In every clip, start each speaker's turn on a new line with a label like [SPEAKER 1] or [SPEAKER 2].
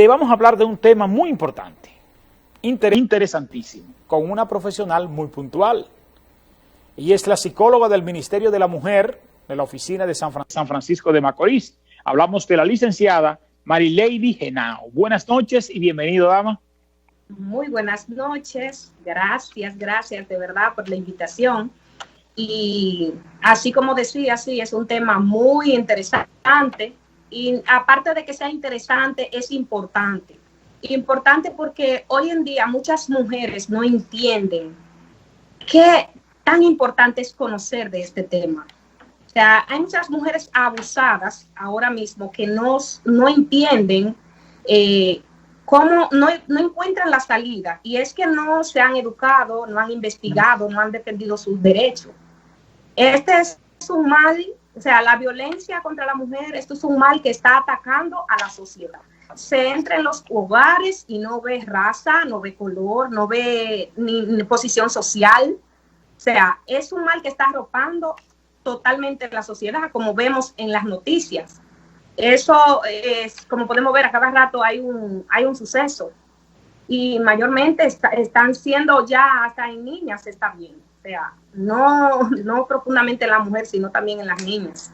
[SPEAKER 1] Vamos a hablar de un tema muy importante, interesantísimo, con una profesional muy puntual. Y es la psicóloga del Ministerio de la Mujer de la oficina de San Francisco de Macorís. Hablamos de la licenciada Marilady Henao. Buenas noches y bienvenido, dama.
[SPEAKER 2] Muy buenas noches. Gracias de verdad por la invitación. Y así como decía, sí, es un tema muy interesante. Y aparte de que sea interesante, es importante. Importante porque hoy en día muchas mujeres no entienden qué tan importante es conocer de este tema. O sea, hay muchas mujeres abusadas ahora mismo que no entienden cómo, no encuentran la salida. Y es que no se han educado, no han investigado, no han defendido sus derechos. Este es un mal, o sea, la violencia contra la mujer, esto es un mal que está atacando a la sociedad. Se entra en los hogares y no ve raza, no ve color, no ve ni posición social. O sea, es un mal que está arropando totalmente la sociedad, como vemos en las noticias. Eso es, como podemos ver, a cada rato hay un suceso. Y mayormente están siendo ya hasta en niñas se está viendo. O sea, no profundamente en la mujer, sino también en las niñas.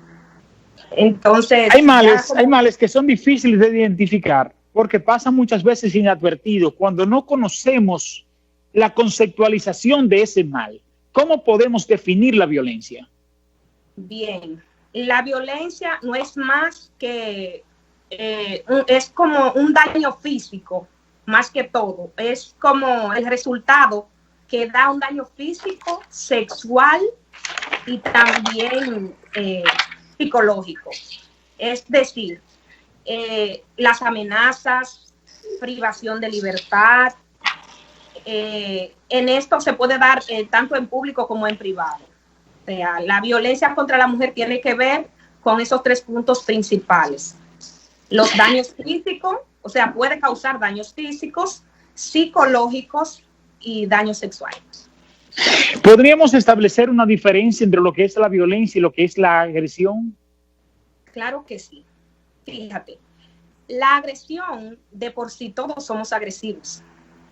[SPEAKER 2] Entonces,
[SPEAKER 1] hay males que son difíciles de identificar porque pasan muchas veces inadvertidos cuando no conocemos la conceptualización de ese mal. ¿Cómo podemos definir la violencia?
[SPEAKER 2] Bien, la violencia no es más que, es como un daño físico, más que todo. Es como el resultado que da un daño físico, sexual y también psicológico. Es decir, las amenazas, privación de libertad, en esto se puede dar tanto en público como en privado. O sea, la violencia contra la mujer tiene que ver con esos tres puntos principales. Los daños físicos, o sea, puede causar daños físicos, psicológicos y daños sexuales.
[SPEAKER 1] ¿Podríamos establecer una diferencia entre lo que es la violencia y lo que es la agresión?
[SPEAKER 2] Claro que sí. Fíjate, la agresión, de por sí todos somos agresivos.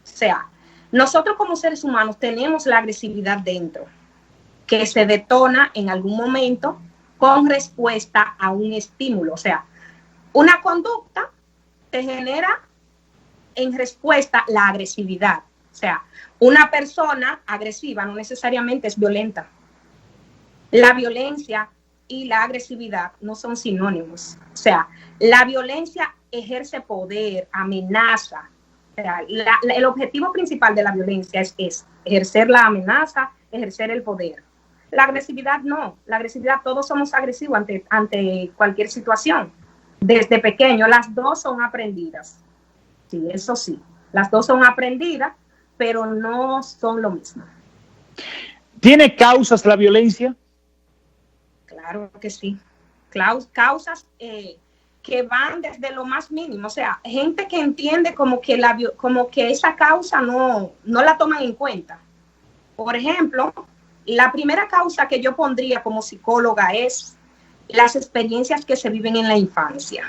[SPEAKER 2] O sea, nosotros como seres humanos tenemos la agresividad dentro, que se detona en algún momento con respuesta a un estímulo. O sea, una conducta te genera en respuesta la agresividad. O sea, una persona agresiva no necesariamente es violenta. La violencia y la agresividad no son sinónimos. O sea, la violencia ejerce poder, amenaza. O sea, el objetivo principal de la violencia es ejercer la amenaza, ejercer el poder. La agresividad no. La agresividad, todos somos agresivos ante cualquier situación. Desde pequeño, las dos son aprendidas. Sí, eso sí. Las dos son aprendidas, pero no son lo mismo.
[SPEAKER 1] ¿Tiene causas la violencia?
[SPEAKER 2] Claro que sí. Causas que van desde lo más mínimo. O sea, gente que entiende como que esa causa no la toman en cuenta. Por ejemplo, la primera causa que yo pondría como psicóloga es las experiencias que se viven en la infancia.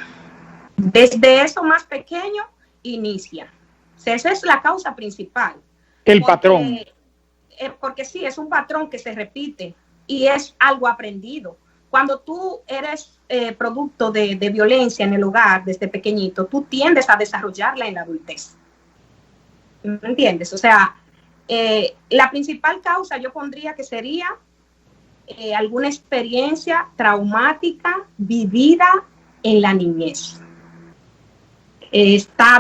[SPEAKER 2] Desde eso más pequeño inicia. O sea, esa es la causa principal.
[SPEAKER 1] Patrón.
[SPEAKER 2] Porque sí, es un patrón que se repite y es algo aprendido. Cuando tú eres producto de violencia en el hogar desde pequeñito, tú tiendes a desarrollarla en la adultez. ¿Me entiendes? O sea, la principal causa yo pondría que sería alguna experiencia traumática vivida en la niñez.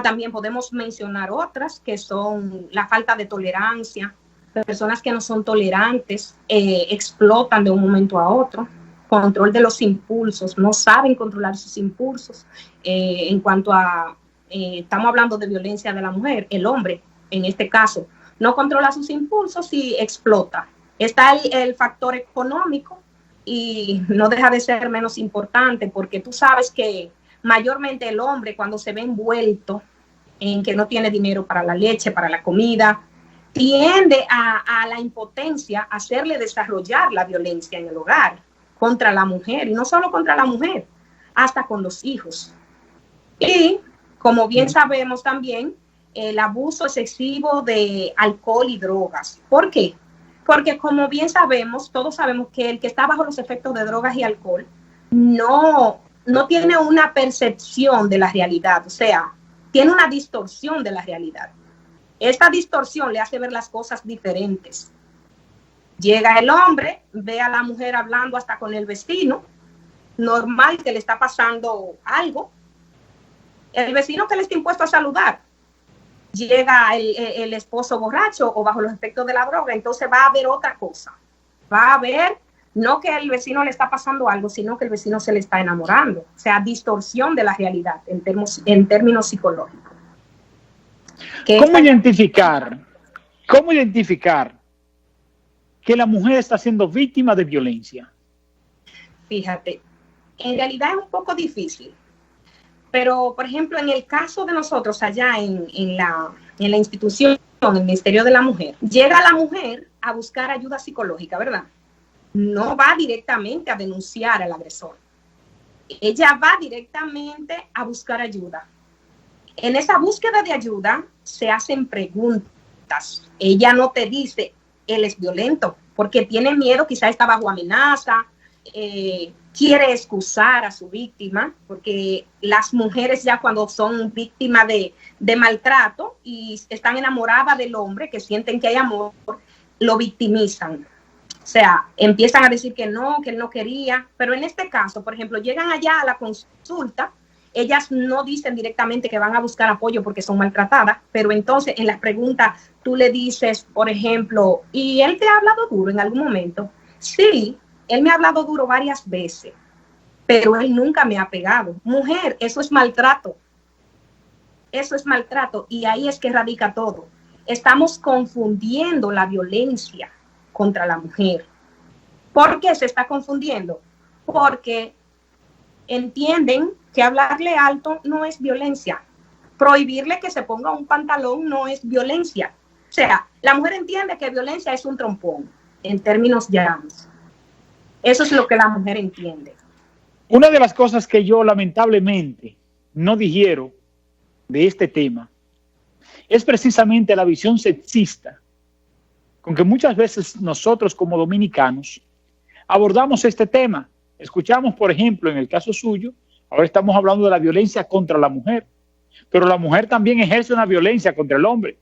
[SPEAKER 2] También podemos mencionar otras que son la falta de tolerancia, personas que no son tolerantes, explotan de un momento a otro, control de los impulsos, no saben controlar sus impulsos. En cuanto a, estamos hablando de violencia de la mujer, el hombre, en este caso, no controla sus impulsos y explota. Está el factor económico y no deja de ser menos importante porque tú sabes que mayormente el hombre cuando se ve envuelto en que no tiene dinero para la leche, para la comida, tiende a la impotencia, a hacerle desarrollar la violencia en el hogar contra la mujer, y no solo contra la mujer, hasta con los hijos. Y Como bien sabemos también, el abuso excesivo de alcohol y drogas. ¿Por qué? Porque como bien sabemos, todos sabemos que el que está bajo los efectos de drogas y alcohol no tiene una percepción de la realidad, o sea, tiene una distorsión de la realidad. Esta distorsión le hace ver las cosas diferentes. Llega el hombre, ve a la mujer hablando hasta con el vecino, normal que le está pasando algo. El vecino que le está impuesto a saludar. Llega el esposo borracho o bajo los efectos de la droga, entonces va a ver otra cosa. Va a ver, no que el vecino le está pasando algo, sino que el vecino se le está enamorando. O sea, distorsión de la realidad en términos psicológicos.
[SPEAKER 1] ¿Cómo identificar que la mujer está siendo víctima de violencia?
[SPEAKER 2] Fíjate, en realidad es un poco difícil. Pero, por ejemplo, en el caso de nosotros allá en la institución, en el Ministerio de la Mujer, llega la mujer a buscar ayuda psicológica, ¿verdad? No va directamente a denunciar al agresor. Ella va directamente a buscar ayuda. En esa búsqueda de ayuda se hacen preguntas. Ella no te dice, él es violento, porque tiene miedo, quizá está bajo amenaza, quiere excusar a su víctima, porque las mujeres ya cuando son víctimas de maltrato y están enamoradas del hombre, que sienten que hay amor, lo victimizan. O sea, empiezan a decir que él no quería, pero en este caso, por ejemplo, llegan allá a la consulta, ellas no dicen directamente que van a buscar apoyo porque son maltratadas, pero entonces en las preguntas tú le dices, por ejemplo, ¿y él te ha hablado duro en algún momento? Sí. Él me ha hablado duro varias veces, pero él nunca me ha pegado. Mujer, eso es maltrato. Eso es maltrato y ahí es que radica todo. Estamos confundiendo la violencia contra la mujer. ¿Por qué se está confundiendo? Porque entienden que hablarle alto no es violencia. Prohibirle que se ponga un pantalón no es violencia. O sea, la mujer entiende que violencia es un trompón, en términos llanos. Eso es lo que la mujer entiende.
[SPEAKER 1] Una de las cosas que yo lamentablemente no digiero de este tema es precisamente la visión sexista con que muchas veces nosotros como dominicanos abordamos este tema. Escuchamos, por ejemplo, en el caso suyo, ahora estamos hablando de la violencia contra la mujer, pero la mujer también ejerce una violencia contra el hombre,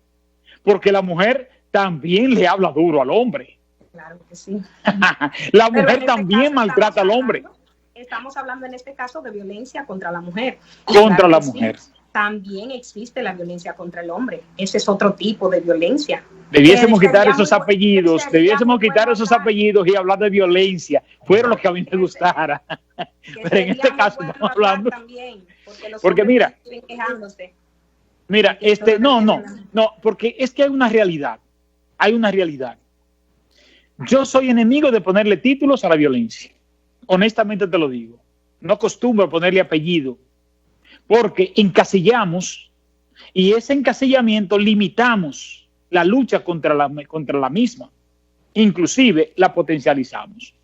[SPEAKER 1] porque la mujer también le habla duro al hombre.
[SPEAKER 2] Claro que sí.
[SPEAKER 1] La mujer también maltrata al hombre.
[SPEAKER 2] Estamos hablando en este caso de violencia contra la mujer.
[SPEAKER 1] Contra la mujer.
[SPEAKER 2] Sí, también existe la violencia contra el hombre. Ese es otro tipo de violencia.
[SPEAKER 1] Debiésemos quitar esos apellidos, y hablar de violencia. Fueron los que a mí me gustara. Pero en este caso estamos hablando.
[SPEAKER 2] También,
[SPEAKER 1] porque mira, no, porque es que hay una realidad. Hay una realidad. Yo soy enemigo de ponerle títulos a la violencia. Honestamente te lo digo. No acostumbro ponerle apellido. Porque encasillamos y ese encasillamiento limitamos la lucha contra la misma. Inclusive la potencializamos.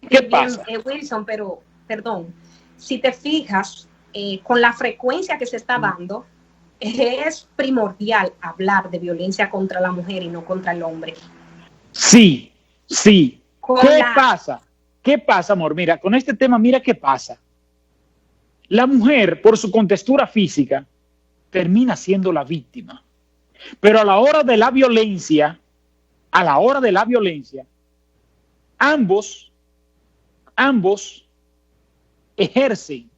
[SPEAKER 1] ¿Qué pasa?
[SPEAKER 2] Wilson, pero, perdón, si te fijas, con la frecuencia que se está dando, es primordial hablar de violencia contra la mujer y no contra el hombre.
[SPEAKER 1] Sí. ¿Qué pasa, amor? Mira, con este tema, mira qué pasa. La mujer, por su contextura física, termina siendo la víctima. Pero a la hora de la violencia, ambos ejercen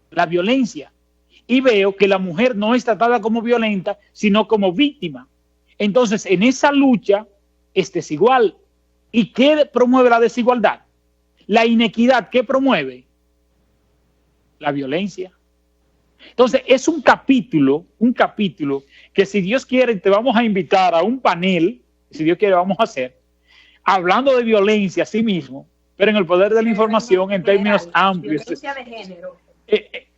[SPEAKER 1] la violencia. Y veo que la mujer no es tratada como violenta, sino como víctima. Entonces, en esa lucha es desigual. ¿Y qué promueve la desigualdad? La inequidad, ¿qué promueve? La violencia. Entonces, es un capítulo que si Dios quiere te vamos a invitar a un panel, si Dios quiere vamos a hacer, hablando de violencia a sí mismo, pero en el poder de la información en términos amplios.
[SPEAKER 2] Violencia de género.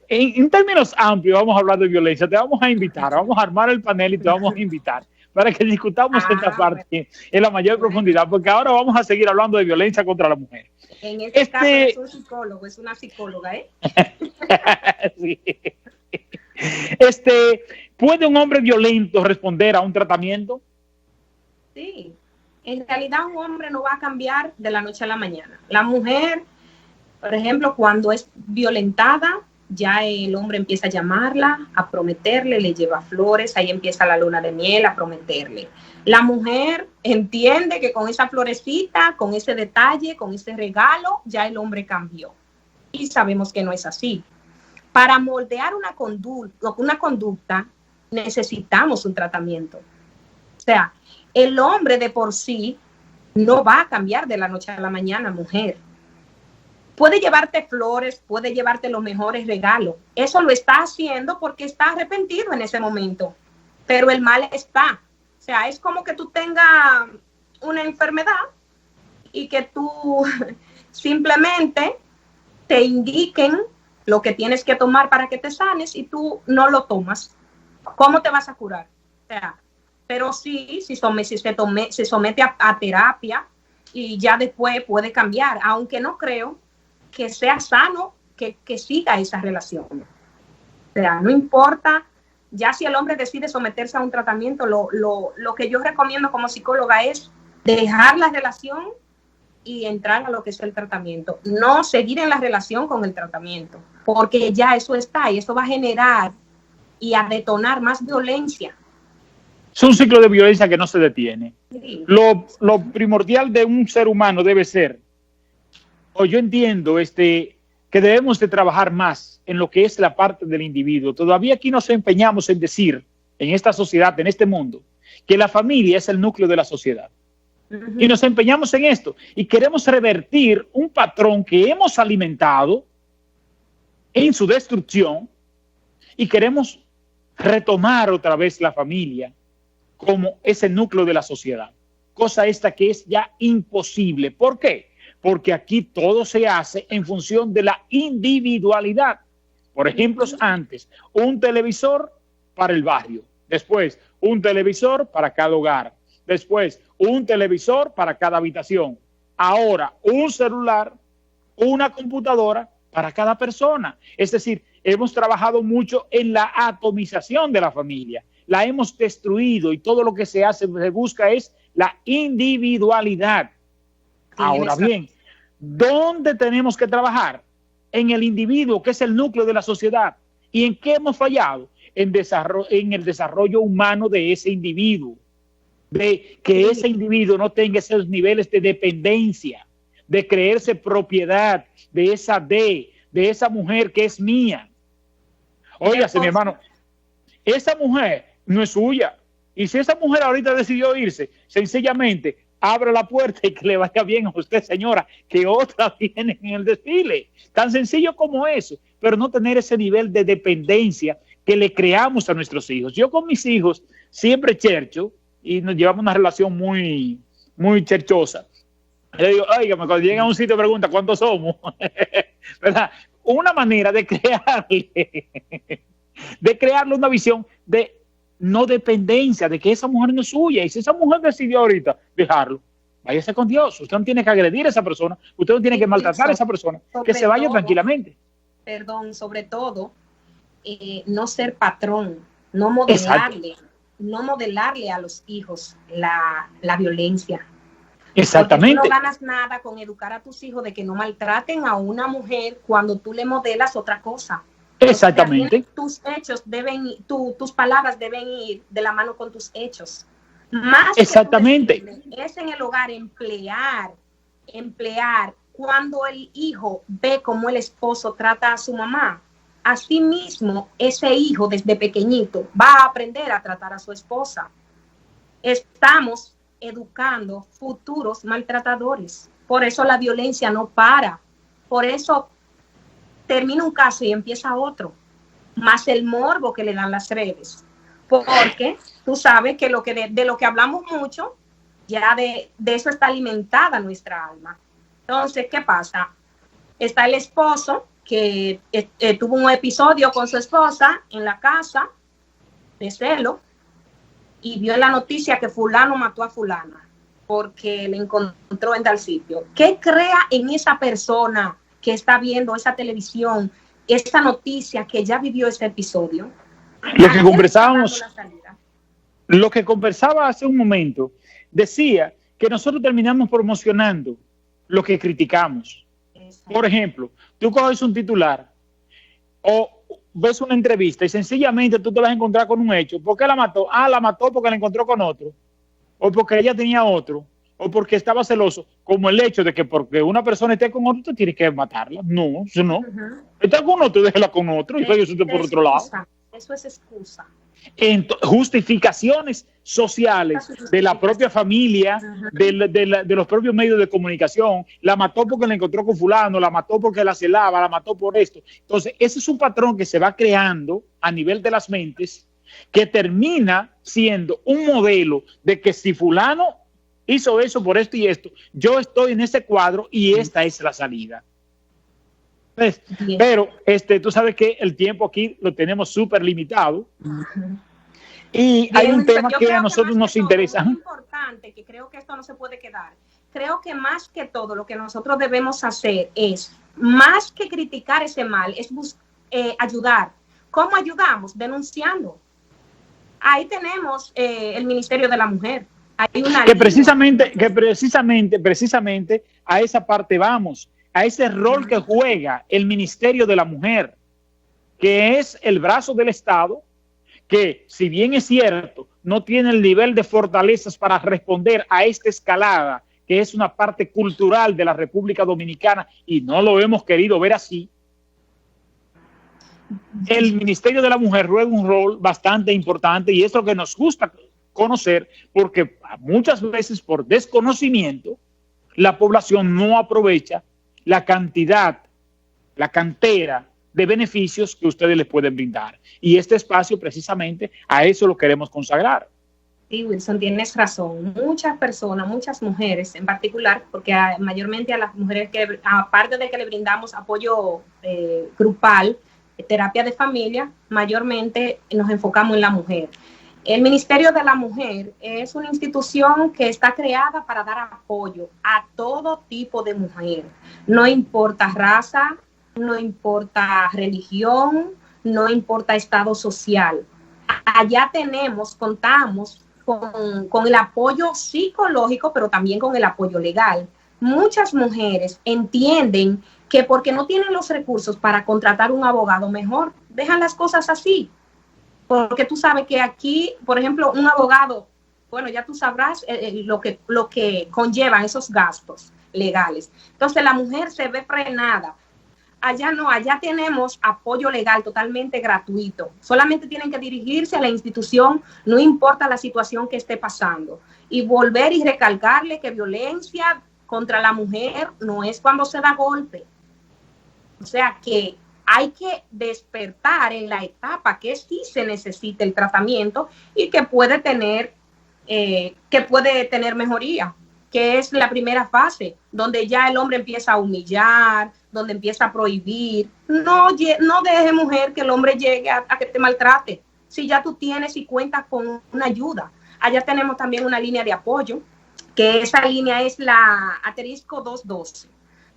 [SPEAKER 1] En términos amplios vamos a hablar de violencia, te vamos a invitar, vamos a armar el panel y te vamos a invitar para que discutamos esta parte en la mayor profundidad, porque ahora vamos a seguir hablando de violencia contra la mujer.
[SPEAKER 2] En este caso es un psicólogo, es una psicóloga, ¿eh?
[SPEAKER 1] Sí. ¿Puede un hombre violento responder a un tratamiento?
[SPEAKER 2] Sí, en realidad un hombre no va a cambiar de la noche a la mañana. La mujer, por ejemplo, cuando es violentada, ya el hombre empieza a llamarla, a prometerle, le lleva flores, ahí empieza la luna de miel, a prometerle. La mujer entiende que con esa florecita, con ese detalle, con ese regalo, ya el hombre cambió. Y sabemos que no es así. Para moldear una conducta necesitamos un tratamiento. O sea, el hombre de por sí no va a cambiar de la noche a la mañana, mujer. Puede llevarte flores, puede llevarte los mejores regalos. Eso lo está haciendo porque está arrepentido en ese momento. Pero el mal está. O sea, es como que tú tengas una enfermedad y que tú simplemente te indiquen lo que tienes que tomar para que te sanes y tú no lo tomas. ¿Cómo te vas a curar? O sea, pero sí, si se somete a terapia y ya después puede cambiar, aunque no creo que sea sano que siga esa relación. O sea, no importa, ya si el hombre decide someterse a un tratamiento, lo que yo recomiendo como psicóloga es dejar la relación y entrar a lo que es el tratamiento. No seguir en la relación con el tratamiento, porque ya eso está y eso va a generar y a detonar más violencia.
[SPEAKER 1] Es un ciclo de violencia que no se detiene.
[SPEAKER 2] Sí.
[SPEAKER 1] Lo primordial de un ser humano debe ser, o yo entiendo, que debemos de trabajar más en lo que es la parte del individuo. Todavía aquí nos empeñamos en decir, en esta sociedad, en este mundo, que la familia es el núcleo de la sociedad. Uh-huh. Y nos empeñamos en esto y queremos revertir un patrón que hemos alimentado en su destrucción y queremos retomar otra vez la familia como ese núcleo de la sociedad. Cosa esta que es ya imposible. ¿Por qué? Porque aquí todo se hace en función de la individualidad. Por ejemplo, antes, un televisor para el barrio. Después, un televisor para cada hogar. Después, un televisor para cada habitación. Ahora, un celular, una computadora para cada persona. Es decir, hemos trabajado mucho en la atomización de la familia. La hemos destruido y todo lo que se hace, se busca es la individualidad. Ahora bien, ¿dónde tenemos que trabajar? En el individuo, que es el núcleo de la sociedad. ¿Y en qué hemos fallado? En el desarrollo humano de ese individuo. De que ese individuo no tenga esos niveles de dependencia, de creerse propiedad de esa mujer que es mía. Óigase, mi hermano, esa mujer no es suya. Y si esa mujer ahorita decidió irse, sencillamente abra la puerta y que le vaya bien a usted, señora, que otra viene en el desfile. Tan sencillo como eso, pero no tener ese nivel de dependencia que le creamos a nuestros hijos. Yo con mis hijos siempre chercho y nos llevamos una relación muy, muy cherchosa. Le digo, óigame, cuando llega a un sitio pregunta cuántos somos, ¿verdad? Una manera de crearle una visión de no dependencia, de que esa mujer no es suya. Y si esa mujer decidió ahorita dejarlo, váyase con Dios. Usted no tiene que agredir a esa persona, usted no tiene que maltratar a esa persona, que se vaya tranquilamente.
[SPEAKER 2] Perdón, sobre todo, no ser patrón, no modelarle a los hijos la violencia.
[SPEAKER 1] Exactamente.
[SPEAKER 2] Porque tú no ganas nada con educar a tus hijos de que no maltraten a una mujer cuando tú le modelas otra cosa.
[SPEAKER 1] Exactamente.
[SPEAKER 2] Tus hechos tus palabras deben ir de la mano con tus hechos. Más
[SPEAKER 1] exactamente.
[SPEAKER 2] Que es en el hogar emplear cuando el hijo ve cómo el esposo trata a su mamá. Así mismo, ese hijo desde pequeñito va a aprender a tratar a su esposa. Estamos educando futuros maltratadores. Por eso la violencia no para. Por eso termina un caso y empieza otro. Más el morbo que le dan las redes. Porque tú sabes que de lo que hablamos mucho, ya de eso está alimentada nuestra alma. Entonces, ¿qué pasa? Está el esposo que tuvo un episodio con su esposa en la casa de celo y vio en la noticia que fulano mató a fulana porque le encontró en tal sitio. ¿Qué crea en esa persona que está viendo esa televisión, esa noticia que ya vivió ese episodio?
[SPEAKER 1] Lo
[SPEAKER 2] ¿A
[SPEAKER 1] que
[SPEAKER 2] qué le está dando
[SPEAKER 1] conversábamos,
[SPEAKER 2] la salida?
[SPEAKER 1] lo que conversaba hace un momento, decía que nosotros terminamos promocionando lo que criticamos.
[SPEAKER 2] Exacto.
[SPEAKER 1] Por ejemplo, tú coges un titular o ves una entrevista y sencillamente tú te vas a encontrar con un hecho. ¿Por qué la mató? Ah, la mató porque la encontró con otro, o porque ella tenía otro, o porque estaba celoso, como el hecho de que porque una persona esté con otro, tú tienes que matarla. No, eso no.
[SPEAKER 2] Ujú.
[SPEAKER 1] Está con otro, déjala con otro y
[SPEAKER 2] Es
[SPEAKER 1] váyase usted por otro lado.
[SPEAKER 2] excusa. Eso es excusa.
[SPEAKER 1] Justificaciones sociales de la propia familia,
[SPEAKER 2] Ujú.
[SPEAKER 1] de los propios medios de comunicación. La mató porque la encontró con fulano, la mató porque la celaba, la mató por esto. Entonces, ese es un patrón que se va creando a nivel de las mentes, que termina siendo un modelo de que si fulano hizo eso por esto y esto, yo estoy en ese cuadro y esta es la salida.
[SPEAKER 2] Bien.
[SPEAKER 1] Pero tú sabes que el tiempo aquí lo tenemos súper limitado.
[SPEAKER 2] Ujú.
[SPEAKER 1] Y hay
[SPEAKER 2] Bien,
[SPEAKER 1] un tema
[SPEAKER 2] yo
[SPEAKER 1] que
[SPEAKER 2] creo
[SPEAKER 1] a nosotros
[SPEAKER 2] más
[SPEAKER 1] nos
[SPEAKER 2] que todo,
[SPEAKER 1] interesa.
[SPEAKER 2] muy importante, que creo que esto no se puede quedar. Creo que más que todo lo que nosotros debemos hacer es, más que criticar ese mal, es ayudar. ¿Cómo ayudamos? Denunciando. Ahí tenemos el Ministerio de la Mujer. Hay una
[SPEAKER 1] Que
[SPEAKER 2] línea.
[SPEAKER 1] precisamente a esa parte vamos, a ese rol que juega el Ministerio de la Mujer, que es el brazo del Estado, que si bien es cierto, no tiene el nivel de fortalezas para responder a esta escalada, que es una parte cultural de la República Dominicana y no lo hemos querido ver así. El Ministerio de la Mujer juega un rol bastante importante y es lo que nos gusta conocer, porque muchas veces por desconocimiento la población no aprovecha la cantidad, la cantera de beneficios que ustedes les pueden brindar. Y este espacio precisamente a eso lo queremos consagrar.
[SPEAKER 2] Sí, Wilson, tienes razón. Muchas personas, muchas mujeres en particular, porque mayormente a las mujeres que, aparte de que le brindamos apoyo grupal, terapia de familia, mayormente nos enfocamos en la mujer. El Ministerio de la Mujer es una institución que está creada para dar apoyo a todo tipo de mujer. No importa raza, no importa religión, no importa estado social. Allá contamos con el apoyo psicológico, pero también con el apoyo legal. Muchas mujeres entienden que porque no tienen los recursos para contratar un abogado mejor, dejan las cosas así. Porque tú sabes que aquí, por ejemplo, un abogado, bueno, ya tú sabrás lo que conllevan esos gastos legales. Entonces la mujer se ve frenada. Allá no, allá tenemos apoyo legal totalmente gratuito. Solamente tienen que dirigirse a la institución, no importa la situación que esté pasando. Y volver y recalcarle que violencia contra la mujer no es cuando se da golpe. O sea que hay que despertar en la etapa que sí se necesita el tratamiento y que puede tener mejoría, que es la primera fase, donde ya el hombre empieza a humillar, donde empieza a prohibir. No deje, mujer, que el hombre llegue a que te maltrate. Si ya tú tienes y cuentas con una ayuda. Allá tenemos también una línea de apoyo, que esa línea es la asterisco 212.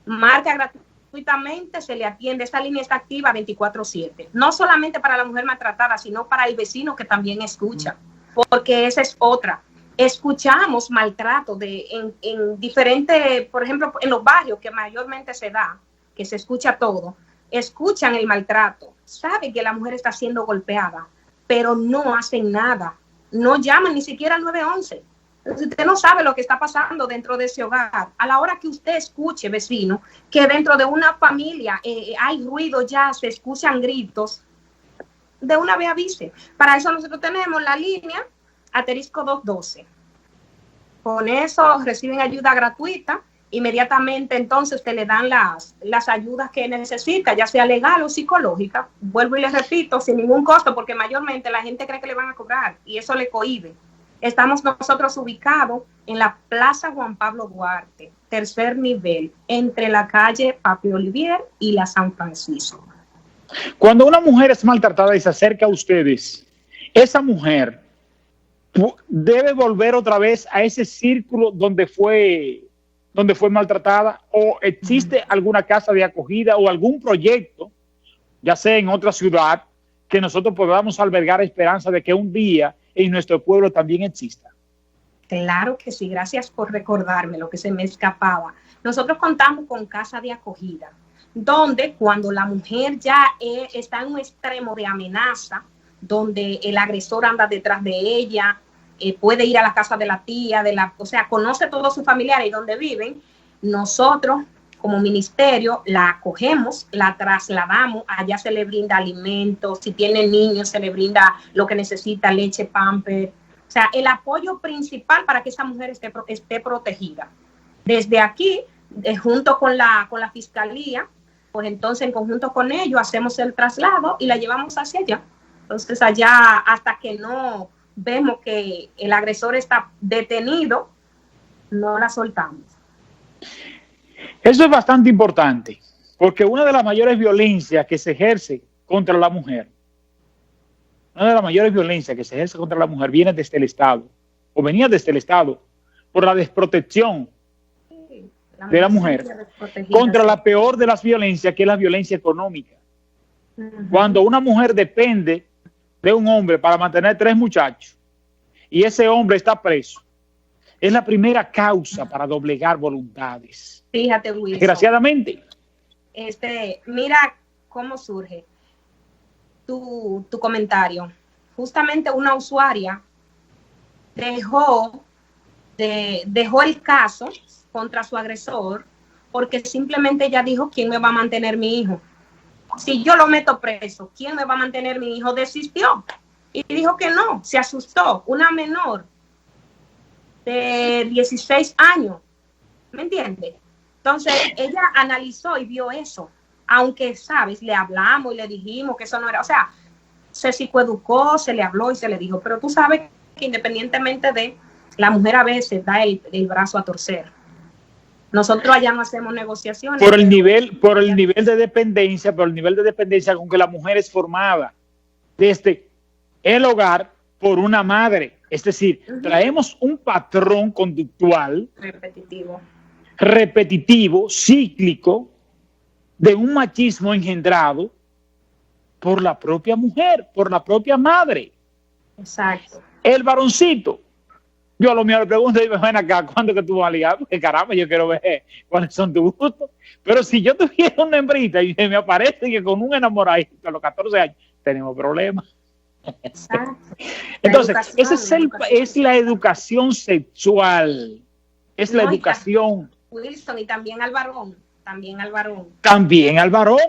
[SPEAKER 2] Marca gratuitamente, se le atiende. Esta línea está activa 24/7. No solamente para la mujer maltratada, sino para el vecino que también escucha, porque esa es otra. Escuchamos maltrato en diferentes, por ejemplo, en los barrios que mayormente se da, que se escucha todo, escuchan el maltrato, saben que la mujer está siendo golpeada, pero no hacen nada, no llaman ni siquiera al 911. Usted no sabe lo que está pasando dentro de ese hogar. A la hora que usted escuche, vecino, que dentro de una familia hay ruido ya, se escuchan gritos, de una vez avise. Para eso nosotros tenemos la línea asterisco 212. Con eso reciben ayuda gratuita. Inmediatamente entonces te le dan las ayudas que necesita, ya sea legal o psicológica. Vuelvo y les repito, sin ningún costo, porque mayormente la gente cree que le van a cobrar y eso le cohíbe. Estamos nosotros ubicados en la Plaza Juan Pablo Duarte, tercer nivel, entre la calle Papi Olivier y la San Francisco.
[SPEAKER 1] Cuando una mujer es maltratada y se acerca a ustedes, esa mujer debe volver otra vez a ese círculo donde fue maltratada, o existe alguna casa de acogida o algún proyecto, ya sea en otra ciudad, que nosotros podamos albergar esperanza de que un día en nuestro pueblo también exista.
[SPEAKER 2] Claro que sí, gracias por recordarme lo que se me escapaba. Nosotros contamos con casa de acogida, donde cuando la mujer ya está en un extremo de amenaza, donde el agresor anda detrás de ella, puede ir a la casa de la tía, o sea, conoce a todos sus familiares y donde viven, nosotros como ministerio la acogemos, la trasladamos, allá se le brinda alimentos, si tiene niños se le brinda lo que necesita, leche, pamper, o sea, el apoyo principal para que esa mujer esté protegida. Desde aquí, junto con la fiscalía, pues entonces en conjunto con ellos hacemos el traslado y la llevamos hacia allá. Entonces allá hasta que no vemos que el agresor está detenido, no la soltamos.
[SPEAKER 1] Eso es bastante importante, porque una de las mayores violencias que se ejerce contra la mujer, viene desde el Estado, o venía desde el Estado, por la desprotección de la mujer contra la peor de las violencias, que es la violencia económica. Cuando una mujer depende de un hombre para mantener 3 muchachos y ese hombre está preso, es la primera causa para doblegar voluntades.
[SPEAKER 2] Fíjate, Wilson.
[SPEAKER 1] Desgraciadamente.
[SPEAKER 2] Mira cómo surge tu comentario. Justamente una usuaria dejó el caso contra su agresor porque simplemente ella dijo, ¿quién me va a mantener mi hijo? Si yo lo meto preso, ¿quién me va a mantener mi hijo? Desistió y dijo que no, se asustó. Una menor de 16 años, ¿me entiendes? Entonces ella analizó y vio eso, aunque, ¿sabes? Le hablamos y le dijimos que eso no era, o sea, se psicoeducó, se le habló y se le dijo, pero tú sabes que independientemente de, la mujer a veces da el brazo a torcer. Nosotros allá no hacemos negociaciones.
[SPEAKER 1] Por el nivel de dependencia, con que la mujer es formada desde el hogar por una madre. Es decir, traemos un patrón conductual repetitivo, cíclico, de un machismo engendrado por la propia mujer, por la propia madre.
[SPEAKER 2] Exacto.
[SPEAKER 1] El varoncito, yo a lo mío le pregunto, y ven acá, ¿cuándo que tú vas a ligar? Porque caramba, yo quiero ver cuáles son tus gustos. Pero si yo tuviera una hembrita y me aparece que con un enamoradito a los 14 años, tenemos problemas.
[SPEAKER 2] Exacto.
[SPEAKER 1] Entonces, es la educación sexual, es la educación.
[SPEAKER 2] Wilson, y también al varón.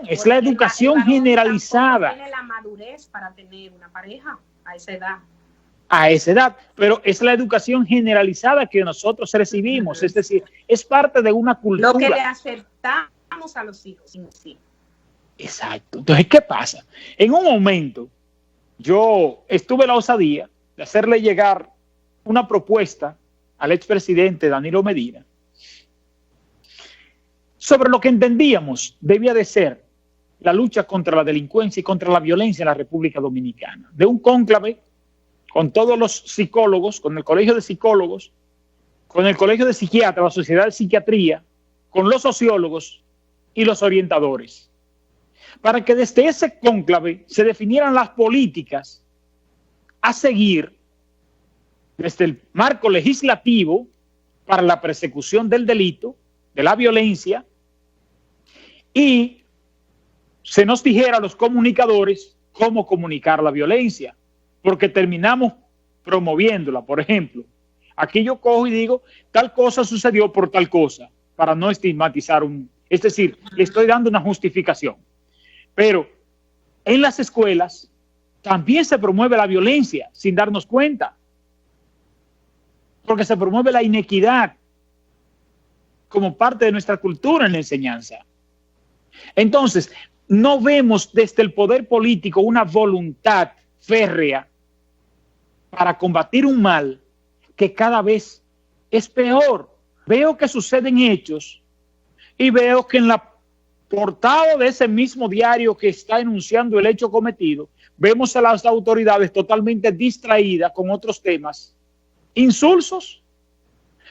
[SPEAKER 1] Es la educación generalizada.
[SPEAKER 2] Tiene la madurez para tener una pareja a esa edad.
[SPEAKER 1] Pero es la educación generalizada que nosotros recibimos, es decir, es parte de una cultura.
[SPEAKER 2] Lo que le aceptamos a los hijos. Sí.
[SPEAKER 1] Exacto. Entonces, ¿qué pasa? En un momento, yo estuve la osadía de hacerle llegar una propuesta al expresidente Danilo Medina sobre lo que entendíamos debía de ser la lucha contra la delincuencia y contra la violencia en la República Dominicana. De un cónclave con todos los psicólogos, con el Colegio de Psicólogos, con el Colegio de Psiquiatras, la Sociedad de Psiquiatría, con los sociólogos y los orientadores, para que desde ese cónclave se definieran las políticas a seguir desde el marco legislativo para la persecución del delito, de la violencia, y se nos dijera a los comunicadores cómo comunicar la violencia, porque terminamos promoviéndola. Por ejemplo, aquí yo cojo y digo, tal cosa sucedió por tal cosa, para no estigmatizar es decir, le estoy dando una justificación. Pero en las escuelas también se promueve la violencia sin darnos cuenta, porque se promueve la inequidad como parte de nuestra cultura en la enseñanza. Entonces, no vemos desde el poder político una voluntad férrea para combatir un mal que cada vez es peor. Veo que suceden hechos y veo que en la portada de ese mismo diario que está enunciando el hecho cometido, vemos a las autoridades totalmente distraídas con otros temas insulsos,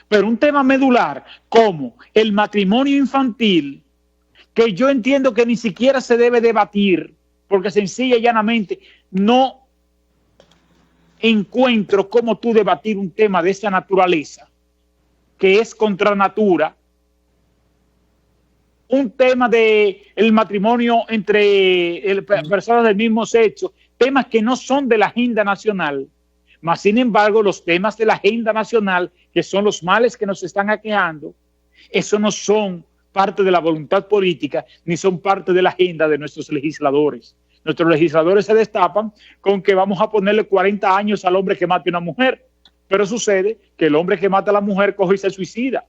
[SPEAKER 1] pero un tema medular como el matrimonio infantil, que yo entiendo que ni siquiera se debe debatir, porque sencilla y llanamente no encuentro cómo tú debatir un tema de esa naturaleza, que es contra natura, un tema de el matrimonio entre personas del mismo sexo, temas que no son de la agenda nacional, mas sin embargo los temas de la agenda nacional, que son los males que nos están aquejando, eso no son parte de la voluntad política, ni son parte de la agenda de nuestros legisladores. Nuestros legisladores se destapan con que vamos a ponerle 40 años al hombre que mate a una mujer, pero sucede que el hombre que mata a la mujer coge y se suicida.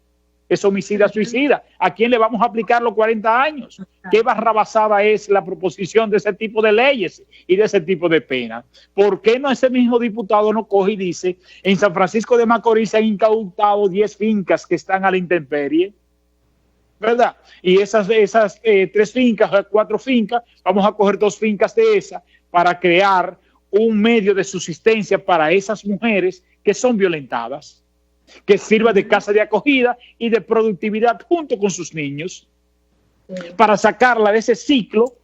[SPEAKER 1] Es homicida suicida. ¿A quién le vamos a aplicar los 40 años? ¿Qué barrabasada es la proposición de ese tipo de leyes y de ese tipo de penas? ¿Por qué no ese mismo diputado no coge y dice, en San Francisco de Macorís se han incautado 10 fincas que están a la intemperie? ¿Verdad? Y esas 3 fincas, 4 fincas, vamos a coger 2 fincas de esas para crear un medio de subsistencia para esas mujeres que son violentadas, que sirva de casa de acogida y de productividad junto con sus niños, para sacarla de ese ciclo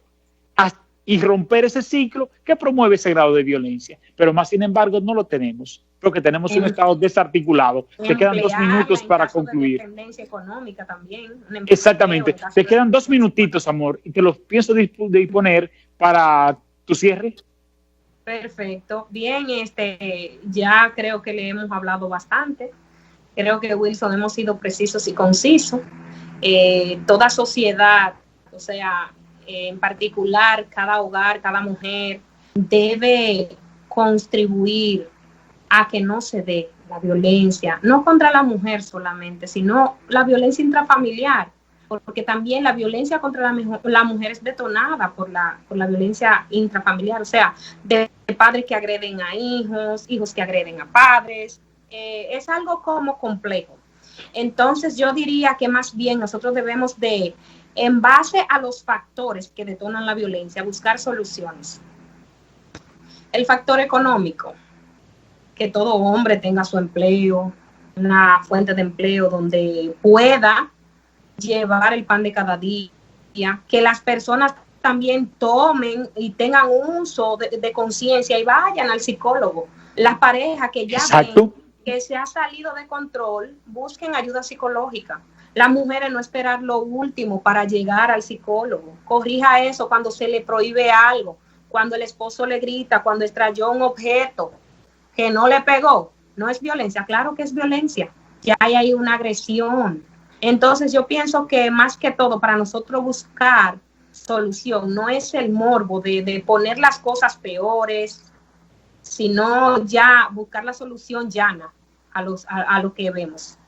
[SPEAKER 1] y romper ese ciclo que promueve ese grado de violencia. Pero más sin embargo no lo tenemos, porque tenemos un Estado desarticulado. Te quedan 2 minutos para concluir.
[SPEAKER 2] Dependencia económica también.
[SPEAKER 1] Exactamente. Te quedan 2 minutitos, amor, y te los pienso disponer para tu cierre.
[SPEAKER 2] Perfecto. Bien, ya creo que le hemos hablado bastante. Creo que, Wilson, hemos sido precisos y concisos. Toda sociedad, o sea, en particular, cada hogar, cada mujer, debe contribuir a que no se dé la violencia, no contra la mujer solamente, sino la violencia intrafamiliar, porque también la violencia contra la mujer es detonada por la violencia intrafamiliar, o sea, de padres que agreden a hijos, hijos que agreden a padres. Es algo como complejo. Entonces yo diría que más bien nosotros debemos de, en base a los factores que detonan la violencia, buscar soluciones. El factor económico, que todo hombre tenga su empleo, una fuente de empleo donde pueda llevar el pan de cada día, que las personas también tomen y tengan un uso de conciencia y vayan al psicólogo. Las parejas que ya ven que se ha salido de control, busquen ayuda psicológica. Las mujeres no esperar lo último para llegar al psicólogo. Corrija eso cuando se le prohíbe algo, cuando el esposo le grita, cuando extrayó un objeto que no le pegó. No es violencia, claro que es violencia. Ya hay ahí una agresión. Entonces yo pienso que más que todo para nosotros buscar solución no es el morbo de poner las cosas peores, sino ya buscar la solución llana a lo que vemos.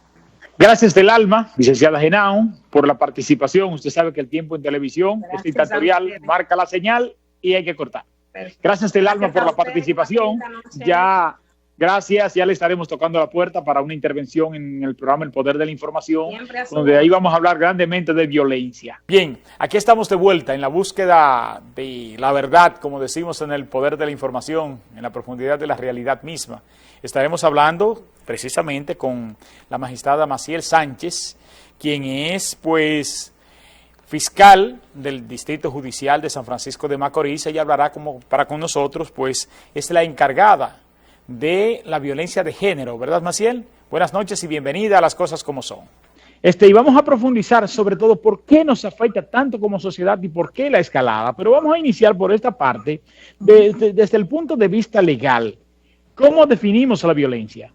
[SPEAKER 1] Gracias del alma, licenciada Henao, por la participación. Usted sabe que el tiempo en televisión es dictatorial, marca la señal y hay que cortar. Perfecto. Gracias del alma por la participación. Ya, gracias, ya le estaremos tocando la puerta para una intervención en el programa El Poder de la Información, donde ahí vamos a hablar grandemente de violencia. Bien, aquí estamos de vuelta en la búsqueda de la verdad, como decimos en El Poder de la Información, en la profundidad de la realidad misma. Estaremos hablando precisamente con la magistrada Maciel Sánchez, quien es, pues, fiscal del Distrito Judicial de San Francisco de Macorís. Ella hablará con nosotros, pues, es la encargada de la violencia de género, ¿verdad, Maciel? Buenas noches y bienvenida a Las Cosas Como Son. Y vamos a profundizar sobre todo por qué nos afecta tanto como sociedad y por qué la escalada, pero vamos a iniciar por esta parte desde el punto de vista legal. ¿Cómo definimos la violencia?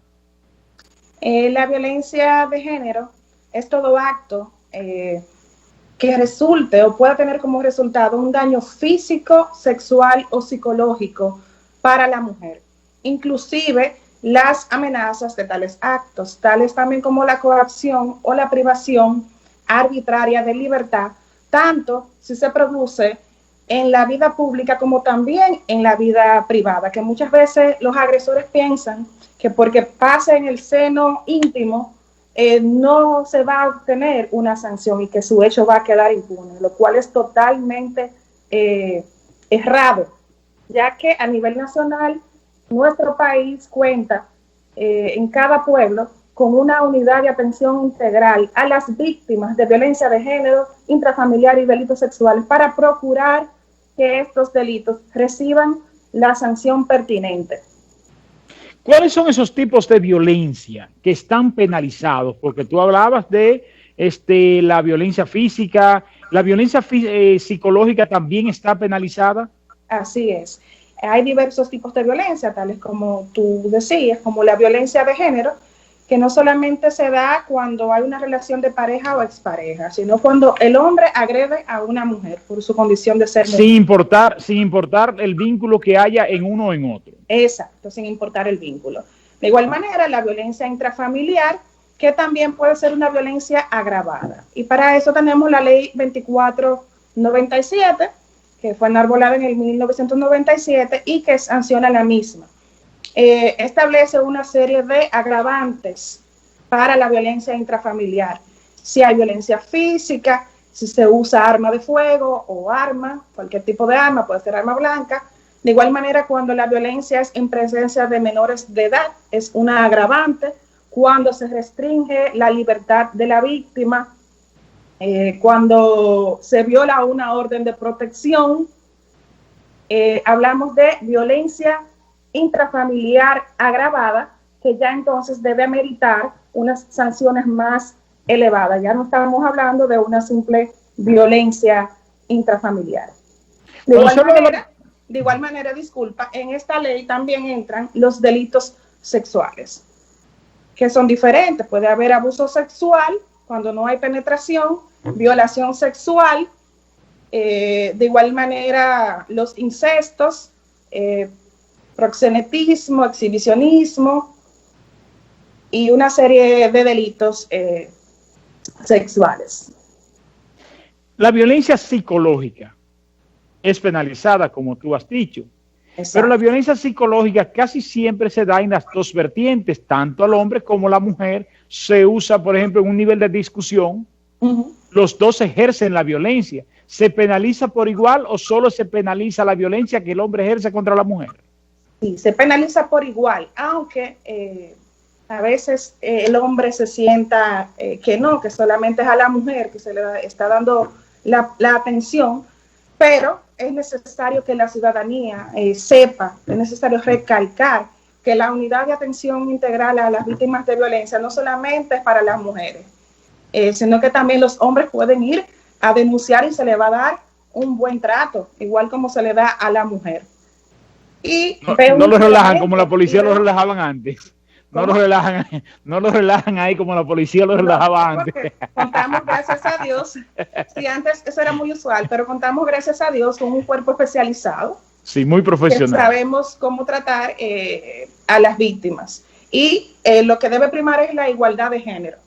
[SPEAKER 3] La violencia de género es todo acto que resulte o pueda tener como resultado un daño físico, sexual o psicológico para la mujer. Inclusive las amenazas de tales actos, tales también como la coacción o la privación arbitraria de libertad, tanto si se produce en la vida pública como también en la vida privada, que muchas veces los agresores piensan que porque pasa en el seno íntimo no se va a obtener una sanción y que su hecho va a quedar impune, lo cual es totalmente errado, ya que a nivel nacional nuestro país cuenta en cada pueblo con una unidad de atención integral a las víctimas de violencia de género, intrafamiliar y delitos sexuales para procurar que estos delitos reciban la sanción pertinente.
[SPEAKER 1] ¿Cuáles son esos tipos de violencia que están penalizados? Porque tú hablabas de la violencia física, la violencia psicológica también está penalizada.
[SPEAKER 3] Así es. Hay diversos tipos de violencia, tales como tú decías, como la violencia de género, que no solamente se da cuando hay una relación de pareja o expareja, sino cuando el hombre agrede a una mujer por su condición de ser mujer.
[SPEAKER 1] Sin importar el vínculo que haya en uno o en otro.
[SPEAKER 3] Exacto, sin importar el vínculo. De igual manera, la violencia intrafamiliar, que también puede ser una violencia agravada. Y para eso tenemos la ley 2497, que fue enarbolada en el 1997 y que sanciona la misma. Establece una serie de agravantes para la violencia intrafamiliar. Si hay violencia física, si se usa arma de fuego o arma, cualquier tipo de arma, puede ser arma blanca. De igual manera, cuando la violencia es en presencia de menores de edad, es una agravante. Cuando se restringe la libertad de la víctima, cuando se viola una orden de protección, hablamos de violencia intrafamiliar agravada, que ya entonces debe ameritar unas sanciones más elevadas. Ya no estamos hablando de una simple violencia intrafamiliar. De igual manera, disculpa, en esta ley también entran los delitos sexuales, que son diferentes. Puede haber abuso sexual cuando no hay penetración, violación sexual, de igual manera los incestos, proxenetismo, exhibicionismo y una serie de delitos sexuales.
[SPEAKER 1] La violencia psicológica es penalizada, como tú has dicho. Exacto. Pero la violencia psicológica casi siempre se da en las dos vertientes, tanto al hombre como a la mujer. Se usa, por ejemplo, en un nivel de discusión. Los dos ejercen la violencia. ¿Se penaliza por igual o solo se penaliza la violencia que el hombre ejerce contra la mujer?
[SPEAKER 3] Sí, se penaliza por igual, aunque a veces el hombre se sienta que no, que solamente es a la mujer que se le está dando la atención, pero es necesario que la ciudadanía sepa, es necesario recalcar que la unidad de atención integral a las víctimas de violencia no solamente es para las mujeres, sino que también los hombres pueden ir a denunciar y se le va a dar un buen trato, igual como se le da a la mujer. Y
[SPEAKER 1] no lo relajan como la policía lo relajaban antes. No lo relajan ahí como la policía lo relajaba antes.
[SPEAKER 3] Contamos, gracias a Dios, sí, antes eso era muy usual, pero contamos, gracias a Dios, con un cuerpo especializado.
[SPEAKER 1] Sí, muy profesional.
[SPEAKER 3] Sabemos cómo tratar a las víctimas. Y lo que debe primar es la igualdad de género.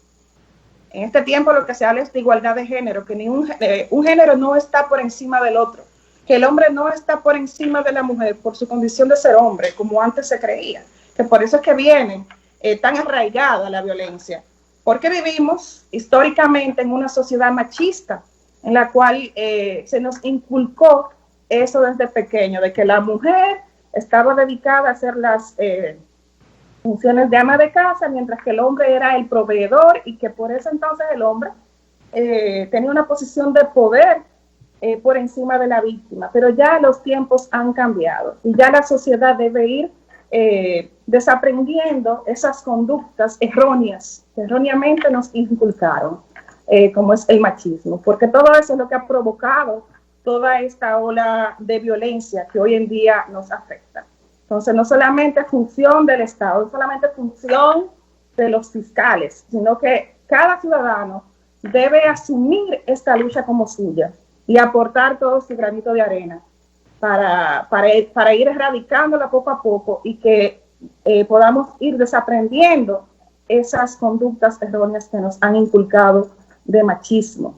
[SPEAKER 3] En este tiempo lo que se habla es de igualdad de género, que un género no está por encima del otro, que el hombre no está por encima de la mujer por su condición de ser hombre, como antes se creía, que por eso es que viene tan arraigada la violencia, porque vivimos históricamente en una sociedad machista, en la cual se nos inculcó eso desde pequeño, de que la mujer estaba dedicada a hacer las funciones de ama de casa, mientras que el hombre era el proveedor y que por eso entonces el hombre tenía una posición de poder por encima de la víctima. Pero ya los tiempos han cambiado y ya la sociedad debe ir desaprendiendo esas conductas erróneas que erróneamente nos inculcaron, como es el machismo, porque todo eso es lo que ha provocado toda esta ola de violencia que hoy en día nos afecta. Entonces, no solamente función del Estado, no solamente función de los fiscales, sino que cada ciudadano debe asumir esta lucha como suya y aportar todo su granito de arena para ir erradicándola poco a poco y que podamos ir desaprendiendo esas conductas erróneas que nos han inculcado de machismo.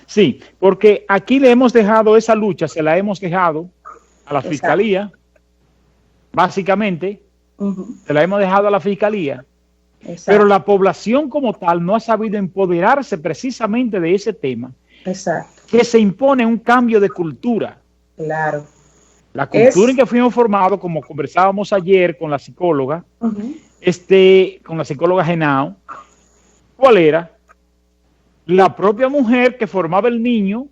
[SPEAKER 1] Sí, porque aquí le hemos dejado esa lucha, se la hemos dejado a la Fiscalía, básicamente, se la hemos dejado a la Fiscalía, pero la población como tal no ha sabido empoderarse precisamente de ese tema, que se impone un cambio de cultura.
[SPEAKER 3] Claro.
[SPEAKER 1] La cultura en que fuimos formados, como conversábamos ayer con la psicóloga, con la psicóloga Genao, ¿cuál era? La propia mujer que formaba el niño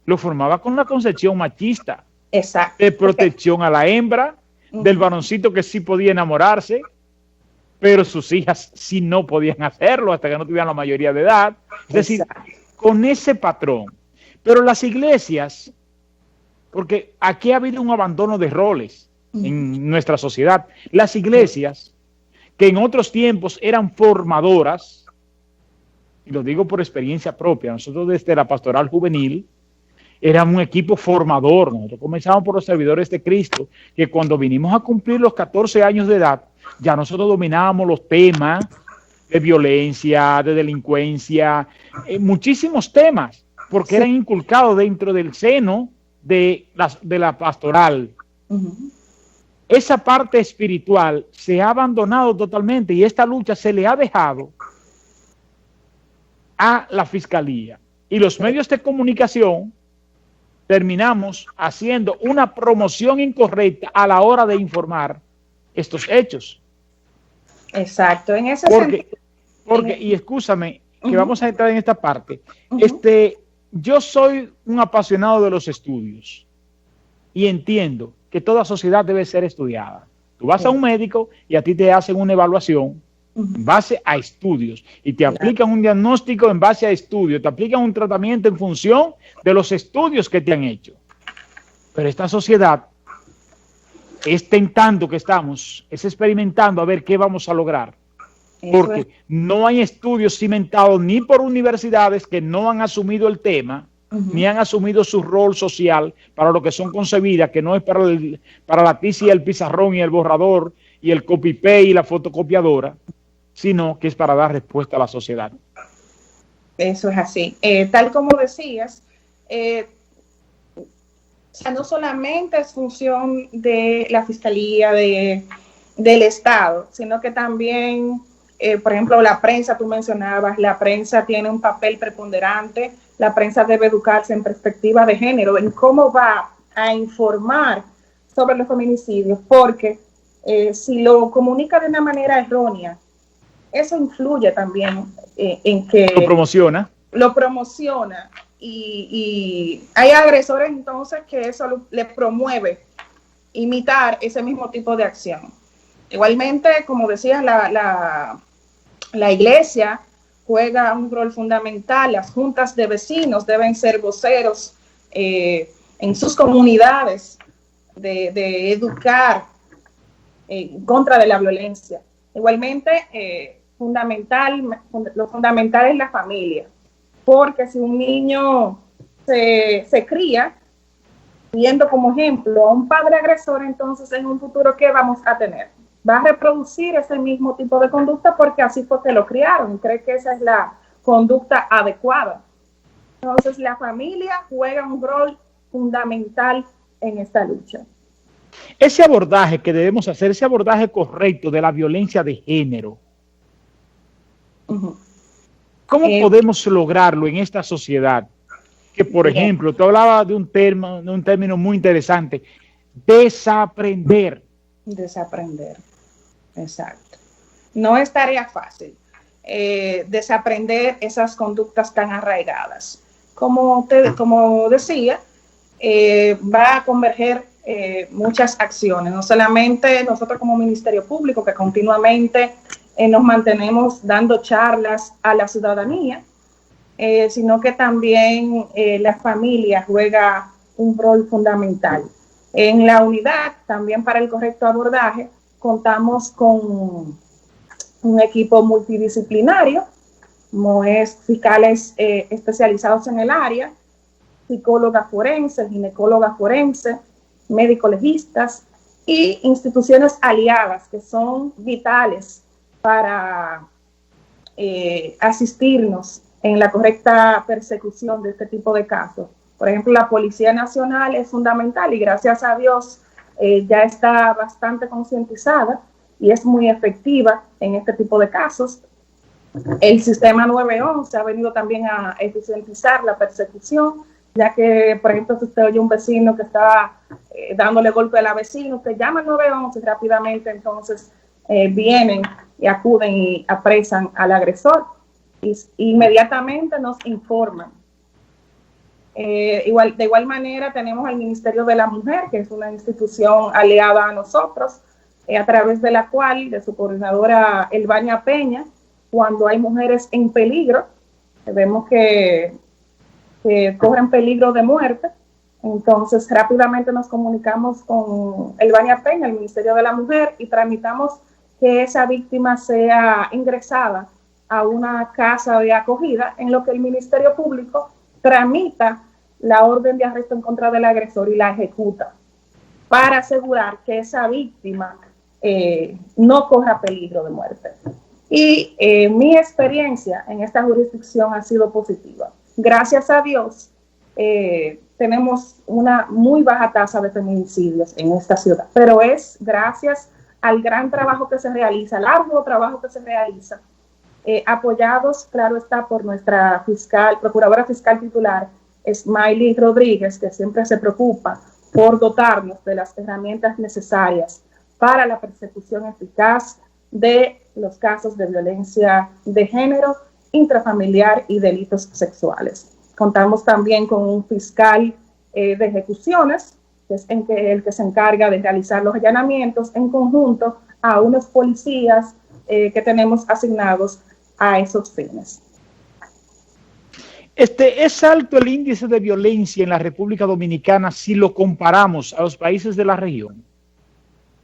[SPEAKER 1] lo formaba con la concepción machista.
[SPEAKER 3] Exacto.
[SPEAKER 1] de protección a la hembra, del varoncito que sí podía enamorarse, pero sus hijas sí no podían hacerlo hasta que no tuvieran la mayoría de edad. Es decir, con ese patrón. Pero las iglesias, porque aquí ha habido un abandono de roles en nuestra sociedad, las iglesias, que en otros tiempos eran formadoras, y lo digo por experiencia propia, nosotros desde la pastoral juvenil, era un equipo formador. Nosotros comenzamos por los servidores de Cristo, que cuando vinimos a cumplir los 14 años de edad, ya nosotros dominábamos los temas de violencia, de delincuencia, muchísimos temas, porque eran inculcados dentro del seno de la pastoral. Esa parte espiritual se ha abandonado totalmente y esta lucha se le ha dejado a la fiscalía. Y los medios de comunicación terminamos haciendo una promoción incorrecta a la hora de informar estos hechos.
[SPEAKER 3] Exacto, en ese sentido.
[SPEAKER 1] Porque, y escúchame, que vamos a entrar en esta parte. Yo soy un apasionado de los estudios y entiendo que toda sociedad debe ser estudiada. Tú vas a un médico y a ti te hacen una evaluación en base a estudios y te aplican un diagnóstico en base a estudios, te aplican un tratamiento en función de los estudios que te han hecho. Pero esta sociedad es tentando que estamos, es experimentando a ver qué vamos a lograr. Porque no hay estudios cimentados ni por universidades que no han asumido el tema, ni han asumido su rol social para lo que son concebidas, que no es para la tiza y el pizarrón y el borrador y el copy-paste y la fotocopiadora, sino que es para dar respuesta a la sociedad.
[SPEAKER 3] Eso es así. Tal como decías, o sea, no solamente es función de la Fiscalía, del Estado, sino que también, por ejemplo, la prensa, tú mencionabas, la prensa tiene un papel preponderante, la prensa debe educarse en perspectiva de género, en cómo va a informar sobre los feminicidios, porque si lo comunica de una manera errónea, eso influye también en que... Lo promociona. Y hay agresores entonces que eso le promueve imitar ese mismo tipo de acción. Igualmente, como decías, la iglesia juega un rol fundamental. Las juntas de vecinos deben ser voceros en sus comunidades de educar en contra de la violencia. Igualmente, lo fundamental es la familia, porque si un niño se cría viendo como ejemplo a un padre agresor, entonces en un futuro, ¿qué vamos a tener? Va a reproducir ese mismo tipo de conducta porque así fue que lo criaron, cree que esa es la conducta adecuada. Entonces la familia juega un rol fundamental en esta lucha.
[SPEAKER 1] Ese abordaje que debemos hacer, ese abordaje correcto de la violencia de género, ¿cómo podemos lograrlo en esta sociedad? Que, por ejemplo, tú hablabas de un término muy interesante, desaprender.
[SPEAKER 3] Desaprender, exacto. No es tarea fácil desaprender esas conductas tan arraigadas. Como decía, va a converger muchas acciones, no solamente nosotros como Ministerio Público, que continuamente nos mantenemos dando charlas a la ciudadanía, sino que también la familia juega un rol fundamental. En la unidad, también para el correcto abordaje, contamos con un equipo multidisciplinario, como es fiscales especializados en el área, psicólogas forenses, ginecólogas forenses, médicos legistas y instituciones aliadas que son vitales para asistirnos en la correcta persecución de este tipo de casos. Por ejemplo, la Policía Nacional es fundamental y gracias a Dios ya está bastante concientizada y es muy efectiva en este tipo de casos. El sistema 911 ha venido también a eficientizar la persecución, ya que, por ejemplo, si usted oye un vecino que está dándole golpe a la vecina, usted llama al 911 y rápidamente entonces vienen y acuden y apresan al agresor. Y inmediatamente nos informan. De igual manera tenemos al Ministerio de la Mujer, que es una institución aliada a nosotros, a través de la cual, de su coordinadora Elvania Peña, cuando hay mujeres en peligro, vemos que corren peligro de muerte, entonces rápidamente nos comunicamos con Elvania Peña, el Ministerio de la Mujer, y tramitamos que esa víctima sea ingresada a una casa de acogida, en lo que el Ministerio Público tramita la orden de arresto en contra del agresor y la ejecuta para asegurar que esa víctima no corra peligro de muerte. Y mi experiencia en esta jurisdicción ha sido positiva. Gracias a Dios, tenemos una muy baja tasa de feminicidios en esta ciudad, pero es gracias al gran trabajo que se realiza, al arduo trabajo que se realiza, apoyados, claro está, por nuestra procuradora fiscal titular, Smiley Rodríguez, que siempre se preocupa por dotarnos de las herramientas necesarias para la persecución eficaz de los casos de violencia de género, intrafamiliar y delitos sexuales. Contamos también con un fiscal de ejecuciones, que es el que se encarga de realizar los allanamientos en conjunto a unos policías que tenemos asignados a esos fines.
[SPEAKER 1] ¿Es alto el índice de violencia en la República Dominicana si lo comparamos a los países de la región?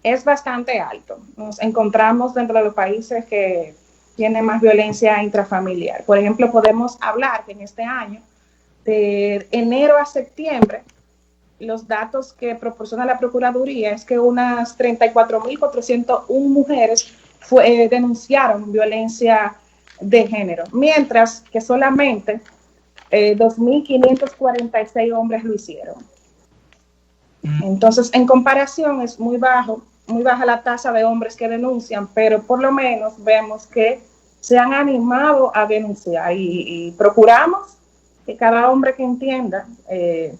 [SPEAKER 3] Es bastante alto. Nos encontramos dentro de los países que tienen más violencia intrafamiliar. Por ejemplo, podemos hablar que en este año, de enero a septiembre, los datos que proporciona la Procuraduría es que unas 34.401 mujeres denunciaron violencia de género, mientras que solamente 2.546 hombres lo hicieron. Entonces, en comparación, es muy baja la tasa de hombres que denuncian, pero por lo menos vemos que se han animado a denunciar y procuramos que cada hombre que entienda que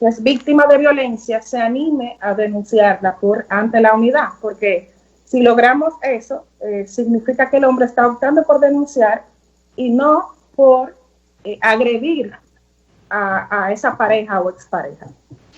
[SPEAKER 3] es víctima de violencia se anime a denunciarla ante la unidad, porque si logramos eso, significa que el hombre está optando por denunciar y no por agredir a esa pareja o expareja.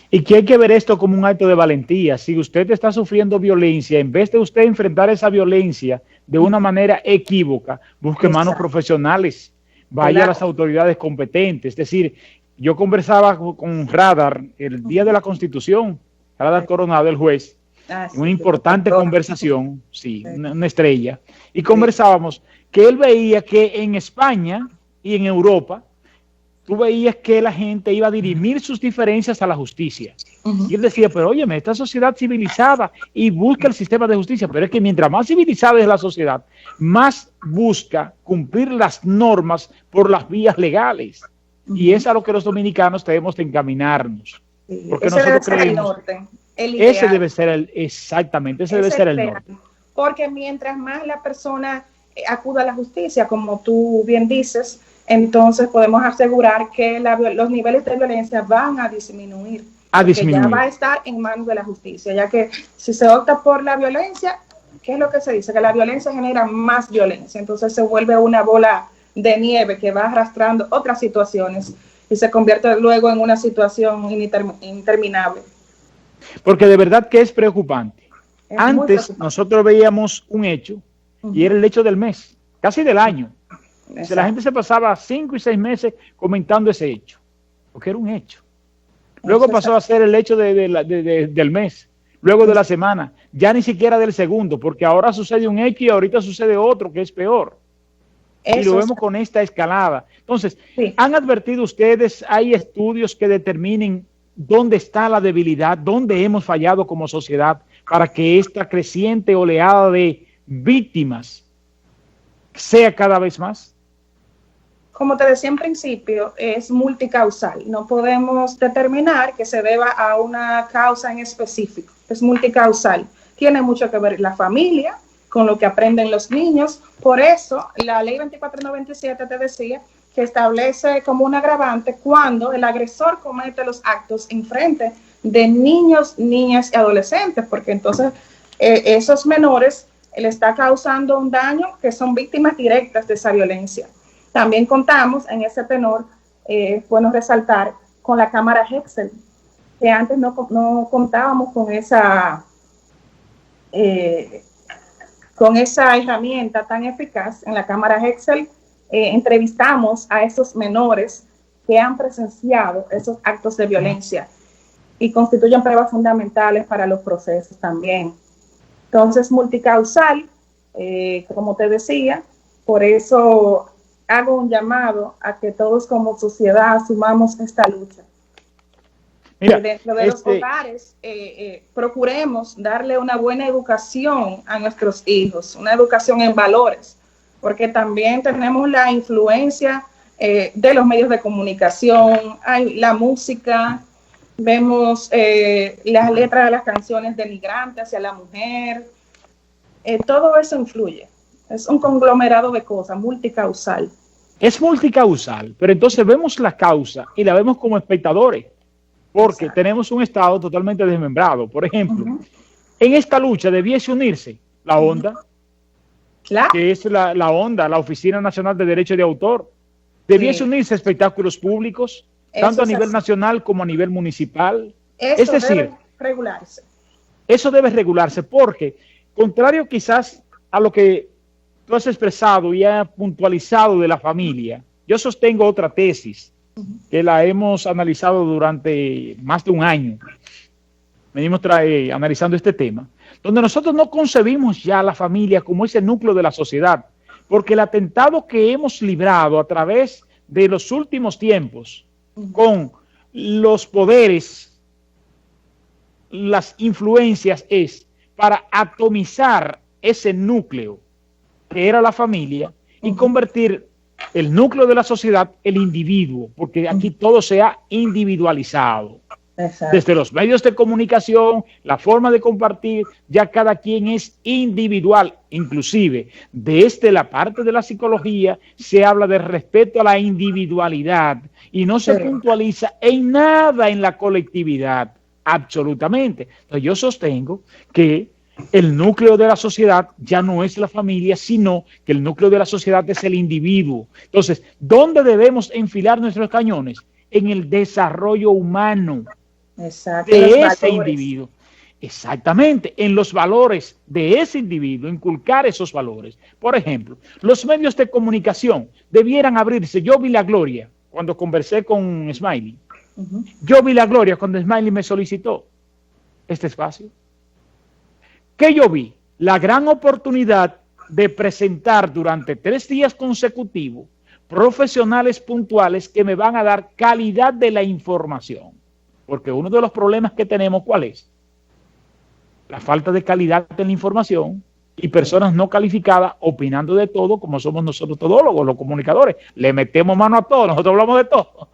[SPEAKER 1] Y que hay que ver esto como un acto de valentía. Si usted está sufriendo violencia, en vez de usted enfrentar esa violencia de una manera equívoca, busque manos profesionales, vaya a las autoridades competentes. Es decir, yo conversaba con Radar el día de la Constitución, Radar Coronado, el juez, una importante conversación, sí, una estrella, y conversábamos que él veía que en España y en Europa, tú veías que la gente iba a dirimir sus diferencias a la justicia. Y él decía, pero óyeme, esta sociedad civilizada y busca el sistema de justicia, pero es que mientras más civilizada es la sociedad, más busca cumplir las normas por las vías legales. Y es a lo que los dominicanos debemos de encaminarnos. Porque
[SPEAKER 3] ese
[SPEAKER 1] nosotros
[SPEAKER 3] debe
[SPEAKER 1] creemos,
[SPEAKER 3] ser el norte, el ideal.
[SPEAKER 1] Ese debe ser exactamente, ese debe ser el norte.
[SPEAKER 3] Porque mientras más la persona acuda a la justicia, como tú bien dices, entonces podemos asegurar que los niveles de violencia van a disminuir. Ya va a estar en manos de la justicia, ya que si se opta por la violencia, ¿qué es lo que se dice? Que la violencia genera más violencia, entonces se vuelve una bola de nieve que va arrastrando otras situaciones y se convierte luego en una situación interminable.
[SPEAKER 1] Porque de verdad que es preocupante. Antes nosotros veíamos un hecho y era el hecho del mes, casi del año. La gente se pasaba 5 y 6 meses comentando ese hecho, porque era un hecho. Luego pasó a ser el hecho del mes, luego de la semana, ya ni siquiera del segundo, porque ahora sucede un hecho y ahorita sucede otro que es peor. Y lo vemos con esta escalada. Entonces, ¿han advertido ustedes, hay estudios que determinen dónde está la debilidad, dónde hemos fallado como sociedad para que esta creciente oleada de víctimas sea cada vez más?
[SPEAKER 3] Como te decía en principio, es multicausal. No podemos determinar que se deba a una causa en específico. Es multicausal. Tiene mucho que ver la familia, con lo que aprenden los niños. Por eso, la ley 2497 te decía que establece como un agravante cuando el agresor comete los actos en frente de niños, niñas y adolescentes, porque entonces esos menores le está causando un daño que son víctimas directas de esa violencia. También contamos en ese tenor, bueno resaltar, con la cámara Hexel, que antes no contábamos con esa herramienta tan eficaz. En la cámara Hexel entrevistamos a esos menores que han presenciado esos actos de violencia y constituyen pruebas fundamentales para los procesos también. Entonces, multicausal, como te decía, por eso hago un llamado a que todos como sociedad asumamos esta lucha. Mira, dentro de los hogares procuremos darle una buena educación a nuestros hijos, una educación en valores, porque también tenemos la influencia de los medios de comunicación, hay la música, vemos las letras de las canciones denigrantes hacia la mujer, todo eso influye. Es un conglomerado de cosas, multicausal.
[SPEAKER 1] Es multicausal, pero entonces vemos la causa y la vemos como espectadores, porque tenemos un Estado totalmente desmembrado. Por ejemplo, en esta lucha debiese unirse la ONDA, que es la ONDA, la Oficina Nacional de Derechos de Autor. Debiese unirse espectáculos públicos, tanto a nivel nacional como a nivel municipal. Es decir,
[SPEAKER 3] debe regularse.
[SPEAKER 1] Eso debe regularse porque, contrario quizás a lo que tú has expresado y has puntualizado de la familia, yo sostengo otra tesis que la hemos analizado durante más de un año. Venimos analizando este tema, donde nosotros no concebimos ya la familia como ese núcleo de la sociedad, porque el atentado que hemos librado a través de los últimos tiempos con los poderes, las influencias, es para atomizar ese núcleo que era la familia y convertir el núcleo de la sociedad, el individuo, porque aquí todo se ha individualizado. Exacto. Desde los medios de comunicación, la forma de compartir, ya cada quien es individual. Inclusive, desde la parte de la psicología, se habla de respeto a la individualidad y no se puntualiza en nada en la colectividad, absolutamente. Entonces, yo sostengo que el núcleo de la sociedad ya no es la familia, sino que el núcleo de la sociedad es el individuo. Entonces, ¿dónde debemos enfilar nuestros cañones? En el desarrollo humano. Exacto, de ese individuo. Exactamente, en los valores de ese individuo, inculcar esos valores. Por ejemplo, los medios de comunicación debieran abrirse. Yo vi la gloria cuando conversé con Smiley. Yo vi la gloria cuando Smiley me solicitó este espacio. ¿Qué yo vi? La gran oportunidad de presentar durante 3 días consecutivos profesionales puntuales que me van a dar calidad de la información. Porque uno de los problemas que tenemos, ¿cuál es? La falta de calidad de la información y personas no calificadas opinando de todo, como somos nosotros todólogos, los comunicadores. Le metemos mano a todo, nosotros hablamos de todo.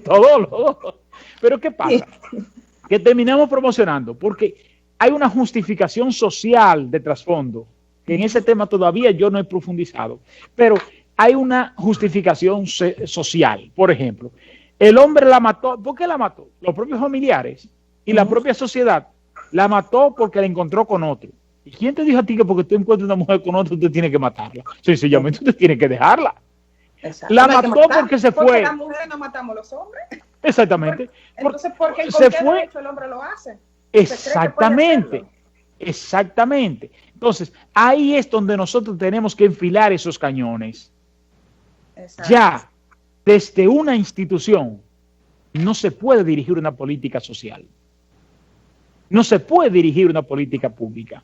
[SPEAKER 1] Todólogos. Pero ¿qué pasa? Que terminamos promocionando, porque hay una justificación social de trasfondo, que en ese tema todavía yo no he profundizado, pero hay una justificación social. Por ejemplo, el hombre la mató. ¿Por qué la mató? Los propios familiares y la propia sociedad la mató porque la encontró con otro. ¿Y quién te dijo a ti que porque tú encuentras una mujer con otro, tú tienes que matarla? Sencillamente tú tienes que dejarla. Exacto. La mató porque se fue. Porque
[SPEAKER 3] las mujeres no matamos a los hombres.
[SPEAKER 1] Exactamente.
[SPEAKER 3] Entonces, ¿por qué se fue? El hombre lo hace?
[SPEAKER 1] Exactamente. Exactamente. Entonces, ahí es donde nosotros tenemos que enfilar esos cañones. Exacto. Ya, desde una institución, no se puede dirigir una política social. No se puede dirigir una política pública.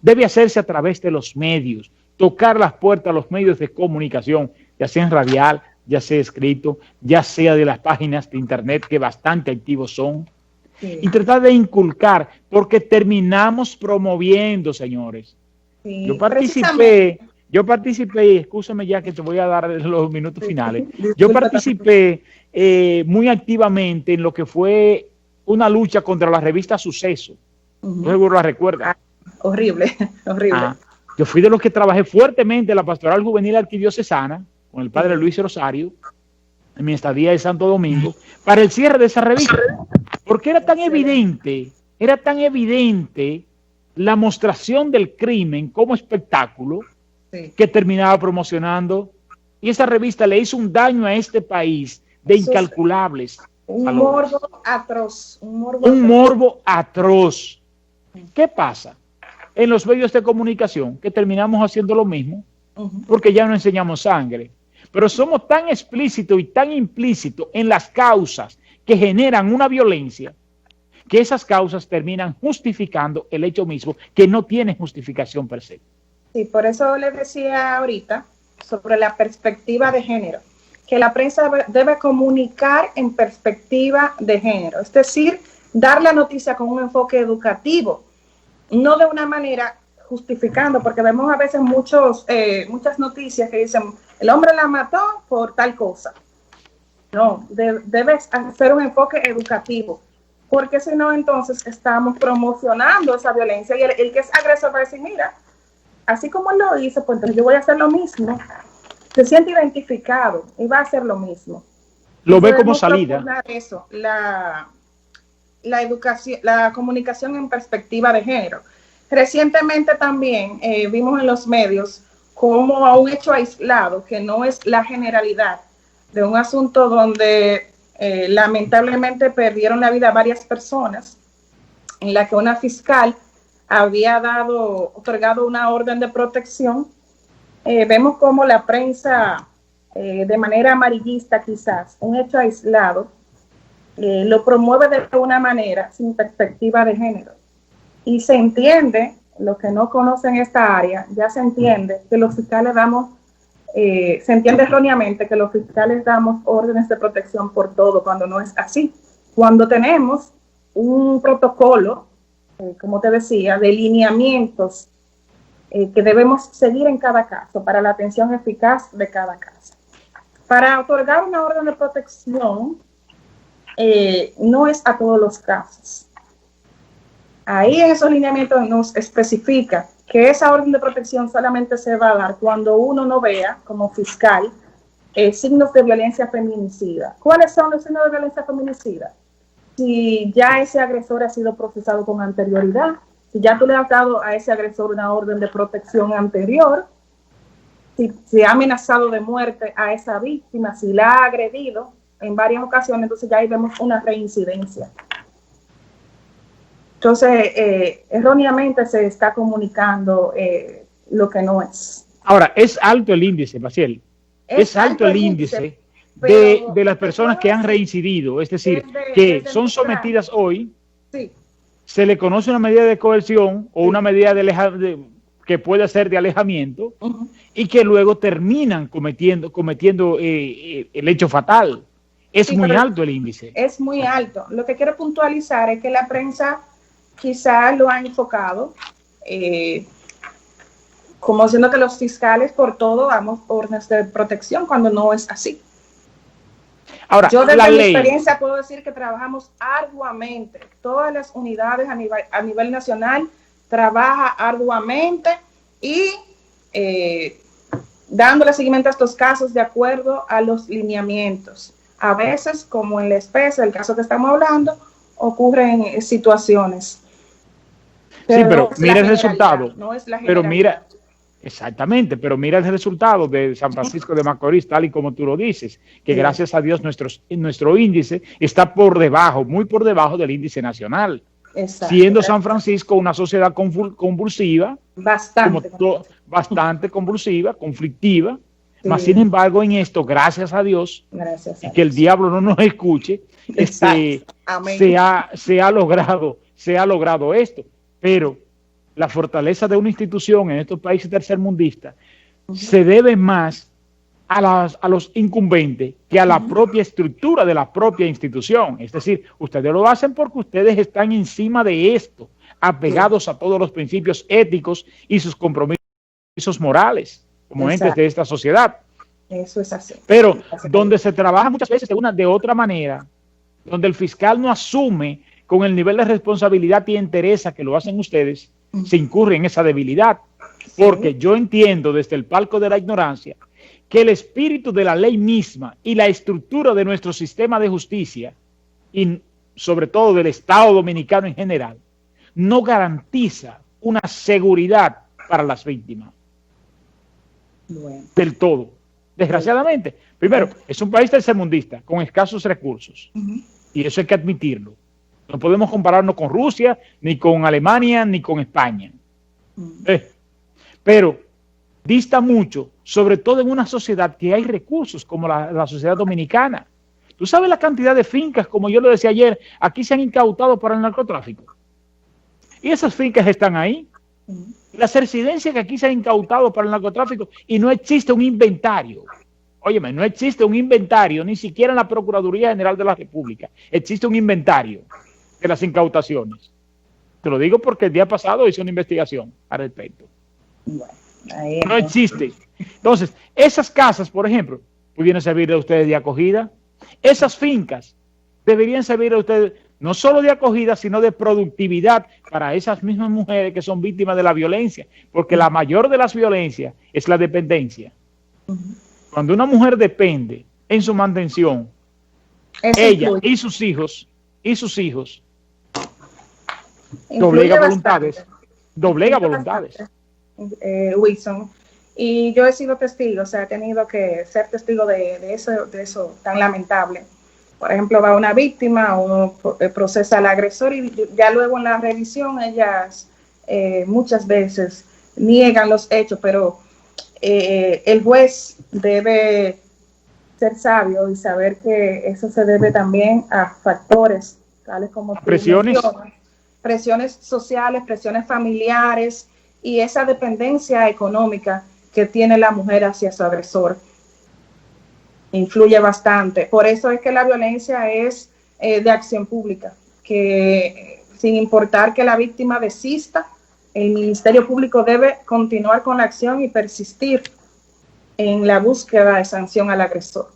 [SPEAKER 1] Debe hacerse a través de los medios, tocar las puertas a los medios de comunicación, ya sea en radial, ya sea escrito, ya sea de las páginas de internet que bastante activos son. Sí. Y tratar de inculcar, porque terminamos promoviendo, señores. Sí, yo participé, escúchame ya que te voy a dar los minutos finales. Yo participé muy activamente en lo que fue una lucha contra la revista Suceso. No seguro la recuerdas.
[SPEAKER 3] Horrible, horrible.
[SPEAKER 1] Yo fui de los que trabajé fuertemente en la Pastoral Juvenil Arquidiocesana con el padre Luis Rosario en mi estadía de Santo Domingo para el cierre de esa revista. Porque era tan evidente la mostración del crimen como espectáculo que terminaba promocionando. Y esa revista le hizo un daño a este país de incalculables.
[SPEAKER 3] Un
[SPEAKER 1] Saludos.
[SPEAKER 3] morbo atroz.
[SPEAKER 1] Un morbo atroz. ¿Qué pasa? En los medios de comunicación, que terminamos haciendo lo mismo, porque ya no enseñamos sangre. Pero somos tan explícitos y tan implícitos en las causas que generan una violencia, que esas causas terminan justificando el hecho mismo, que no tiene justificación per se.
[SPEAKER 3] Sí, por eso les decía ahorita sobre la perspectiva de género, que la prensa debe comunicar en perspectiva de género, es decir, dar la noticia con un enfoque educativo, no de una manera justificando, porque vemos a veces muchas noticias que dicen, el hombre la mató por tal cosa. No, debes hacer un enfoque educativo, porque si no, entonces estamos promocionando esa violencia y el que es agresor va a decir, mira, así como él lo hizo, pues entonces yo voy a hacer lo mismo. Se siente identificado y va a hacer lo mismo.
[SPEAKER 1] Lo ve como salida.
[SPEAKER 3] Eso, la educación, la comunicación en perspectiva de género. Recientemente también vimos en los medios como a un hecho aislado, que no es la generalidad, de un asunto donde lamentablemente perdieron la vida varias personas, en la que una fiscal había otorgado una orden de protección. Vemos como la prensa, de manera amarillista quizás, un hecho aislado, lo promueve de una manera sin perspectiva de género. Y se entiende, los que no conocen esta área, ya se entiende que los fiscales se entiende erróneamente que los fiscales damos órdenes de protección por todo, cuando no es así. Cuando tenemos un protocolo, como te decía, de lineamientos que debemos seguir en cada caso para la atención eficaz de cada caso. Para otorgar una orden de protección, no es a todos los casos. Ahí en esos lineamientos nos especifica que esa orden de protección solamente se va a dar cuando uno no vea, como fiscal, signos de violencia feminicida. ¿Cuáles son los signos de violencia feminicida? Si ya ese agresor ha sido procesado con anterioridad, si ya tú le has dado a ese agresor una orden de protección anterior, si se ha amenazado de muerte a esa víctima, si la ha agredido en varias ocasiones, entonces ya ahí vemos una reincidencia. Entonces, erróneamente se está comunicando lo que no es.
[SPEAKER 1] Ahora, es alto el índice, Maciel. Es alto el índice de las personas que han reincidido, es decir, que son sometidas hoy,
[SPEAKER 3] sí,
[SPEAKER 1] se le conoce una medida de coerción o una medida que puede ser de alejamiento, y que luego terminan cometiendo el hecho fatal. Es muy alto el índice.
[SPEAKER 3] Es muy alto. Lo que quiero puntualizar es que la prensa quizá lo ha enfocado como diciendo que los fiscales por todo damos órdenes de protección, cuando no es así.
[SPEAKER 1] Ahora,
[SPEAKER 3] yo desde mi experiencia puedo decir que trabajamos arduamente, todas las unidades a nivel nacional trabaja arduamente y dándole seguimiento a estos casos de acuerdo a los lineamientos. A veces, como en la especie, el caso que estamos hablando, ocurren situaciones.
[SPEAKER 1] Sí, pero mira el resultado.
[SPEAKER 3] No es la
[SPEAKER 1] pero mira, exactamente, pero mira el resultado de San Francisco de Macorís, tal y como tú lo dices, que sí, gracias a Dios nuestro índice está por debajo, muy por debajo del índice nacional. Exacto, siendo San Francisco una sociedad convulsiva, bastante convulsiva, conflictiva, sí, mas sin embargo en esto, gracias a Dios, y que el diablo no nos escuche, se ha logrado esto. Pero la fortaleza de una institución en estos países tercermundistas se debe más a los incumbentes que a la propia estructura de la propia institución. Es decir, ustedes lo hacen porque ustedes están encima de esto, apegados a todos los principios éticos y sus compromisos morales como entes de esta sociedad.
[SPEAKER 3] Eso es así.
[SPEAKER 1] Pero donde se trabaja muchas veces de otra manera, donde el fiscal no asume con el nivel de responsabilidad y entereza que lo hacen ustedes, se incurre en esa debilidad. Porque yo entiendo desde el palco de la ignorancia que el espíritu de la ley misma y la estructura de nuestro sistema de justicia, y sobre todo del Estado dominicano en general, no garantiza una seguridad para las víctimas. Bueno. Del todo. Desgraciadamente. Primero, es un país tercermundista con escasos recursos. Y eso hay que admitirlo. No podemos compararnos con Rusia, ni con Alemania, ni con España. Pero dista mucho, sobre todo en una sociedad que hay recursos, como la sociedad dominicana. ¿Tú sabes la cantidad de fincas, como yo lo decía ayer, aquí se han incautado para el narcotráfico? Y esas fincas están ahí. Las residencias que aquí se han incautado para el narcotráfico y no existe un inventario. Óyeme, no existe un inventario, ni siquiera en la Procuraduría General de la República. Existe un inventario de las incautaciones. Te lo digo porque el día pasado hice una investigación al respecto. No existe. Entonces, esas casas, por ejemplo, pudieran servir a ustedes de acogida. Esas fincas deberían servir a ustedes no solo de acogida, sino de productividad para esas mismas mujeres que son víctimas de la violencia, porque la mayor de las violencias es la dependencia. Cuando una mujer depende en su mantención, ella y sus hijos, doblega voluntades.
[SPEAKER 3] Wilson. Y yo he sido testigo, o sea, he tenido que ser testigo de eso tan lamentable. Por ejemplo, va una víctima, uno procesa al agresor y ya luego en la revisión ellas muchas veces niegan los hechos, pero el juez debe ser sabio y saber que eso se debe también a factores tales como presiones sociales, presiones familiares y esa dependencia económica que tiene la mujer hacia su agresor. Influye bastante. Por eso es que la violencia es de acción pública, que sin importar que la víctima desista, el Ministerio Público debe continuar con la acción y persistir en la búsqueda de sanción al agresor.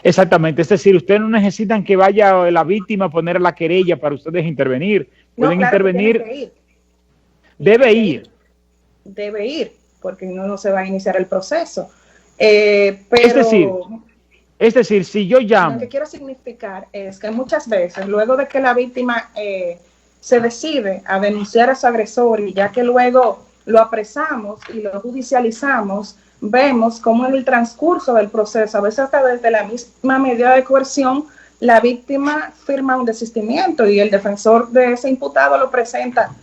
[SPEAKER 1] Exactamente, es decir, ustedes no necesitan que vaya la víctima a poner la querella para ustedes intervenir. Pueden intervenir. Debe ir, porque no se va a iniciar el proceso. Pero es decir, si yo llamo...
[SPEAKER 3] Lo que quiero significar es que muchas veces, luego de que la víctima se decide a denunciar a su agresor y ya que luego lo apresamos y lo judicializamos, vemos cómo en el transcurso del proceso, a veces hasta desde la misma medida de coerción, la víctima firma un desistimiento y el defensor de ese imputado lo presenta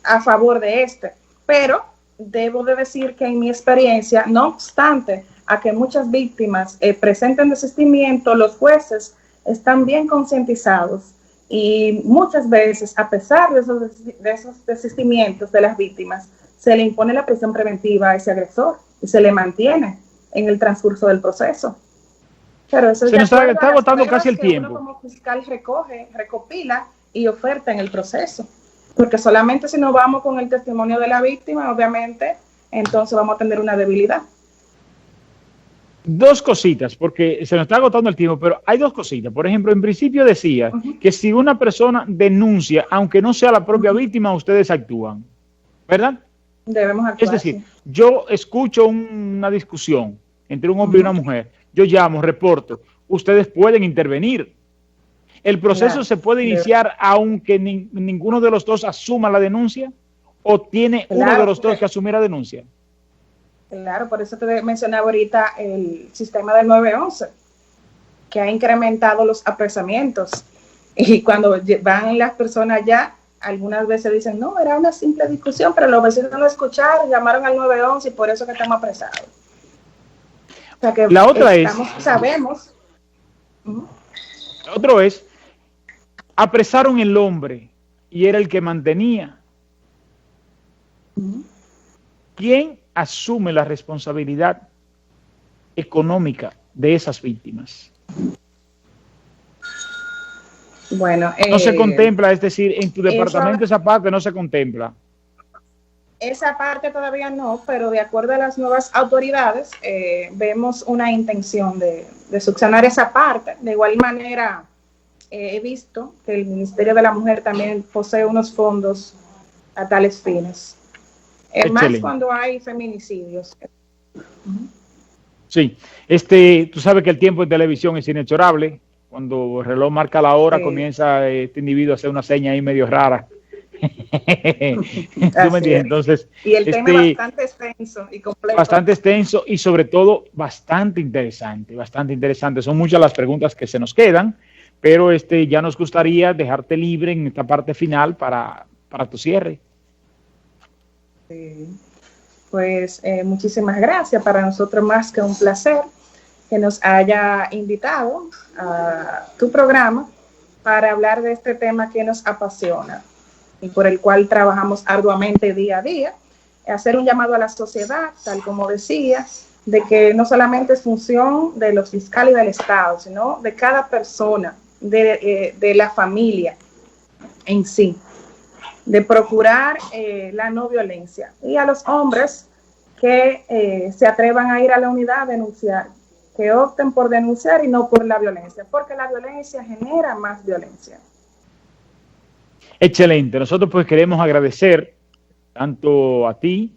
[SPEAKER 3] a favor de este. Pero debo de decir que en mi experiencia, no obstante a que muchas víctimas presenten desistimiento, los jueces están bien concientizados y muchas veces, a pesar de esos desistimientos de las víctimas, se le impone la prisión preventiva a ese agresor y se le mantiene en el transcurso del proceso. Pero eso
[SPEAKER 1] se nos está agotando casi el tiempo.
[SPEAKER 3] Uno como fiscal recopila y oferta en el proceso. Porque solamente si nos vamos con el testimonio de la víctima, obviamente, entonces vamos a tener una debilidad.
[SPEAKER 1] Dos cositas, porque se nos está agotando el tiempo, pero hay dos cositas. Por ejemplo, en principio decía que si una persona denuncia, aunque no sea la propia víctima, ustedes actúan, ¿verdad?
[SPEAKER 3] Debemos actuar.
[SPEAKER 1] Es decir, yo escucho una discusión entre un hombre y una mujer, yo llamo, reporto, ustedes pueden intervenir. ¿El proceso se puede iniciar aunque ninguno de los dos asuma la denuncia? ¿O tiene uno de los dos que asumir la denuncia?
[SPEAKER 3] Claro, por eso te mencionaba ahorita el sistema del 911, que ha incrementado los apresamientos. Y cuando van las personas ya, algunas veces dicen, no, era una simple discusión, pero los vecinos no lo escucharon, llamaron al 911 y por eso que estamos apresados. O sea que
[SPEAKER 1] la otra
[SPEAKER 3] sabemos.
[SPEAKER 1] La otra es, apresaron el hombre y era el que mantenía. ¿Quién asume la responsabilidad económica de esas víctimas?
[SPEAKER 3] Bueno,
[SPEAKER 1] no se contempla, es decir, en tu departamento esa parte no se contempla.
[SPEAKER 3] Esa parte todavía no, pero de acuerdo a las nuevas autoridades, vemos una intención de subsanar esa parte. De igual manera, he visto que el Ministerio de la Mujer también posee unos fondos a tales fines. Más cuando hay feminicidios.
[SPEAKER 1] Sí, tú sabes que el tiempo en televisión es inexorable. Cuando el reloj marca la hora, comienza este individuo a hacer una seña ahí medio rara. ¿Tú me entiendes? Entonces,
[SPEAKER 3] y el tema es bastante extenso y complejo.
[SPEAKER 1] Bastante extenso y sobre todo bastante interesante, bastante interesante. Son muchas las preguntas que se nos quedan. pero ya nos gustaría dejarte libre en esta parte final para tu cierre.
[SPEAKER 3] Sí. Pues muchísimas gracias. Para nosotros más que un placer que nos haya invitado a tu programa para hablar de este tema que nos apasiona y por el cual trabajamos arduamente día a día. Hacer un llamado a la sociedad, tal como decía, de que no solamente es función de los fiscales y del Estado, sino de cada persona, de la familia en sí, de procurar la no violencia. Y a los hombres que se atrevan a ir a la unidad a denunciar, que opten por denunciar y no por la violencia, porque la violencia genera más violencia.
[SPEAKER 1] Excelente. Nosotros pues queremos agradecer tanto a ti,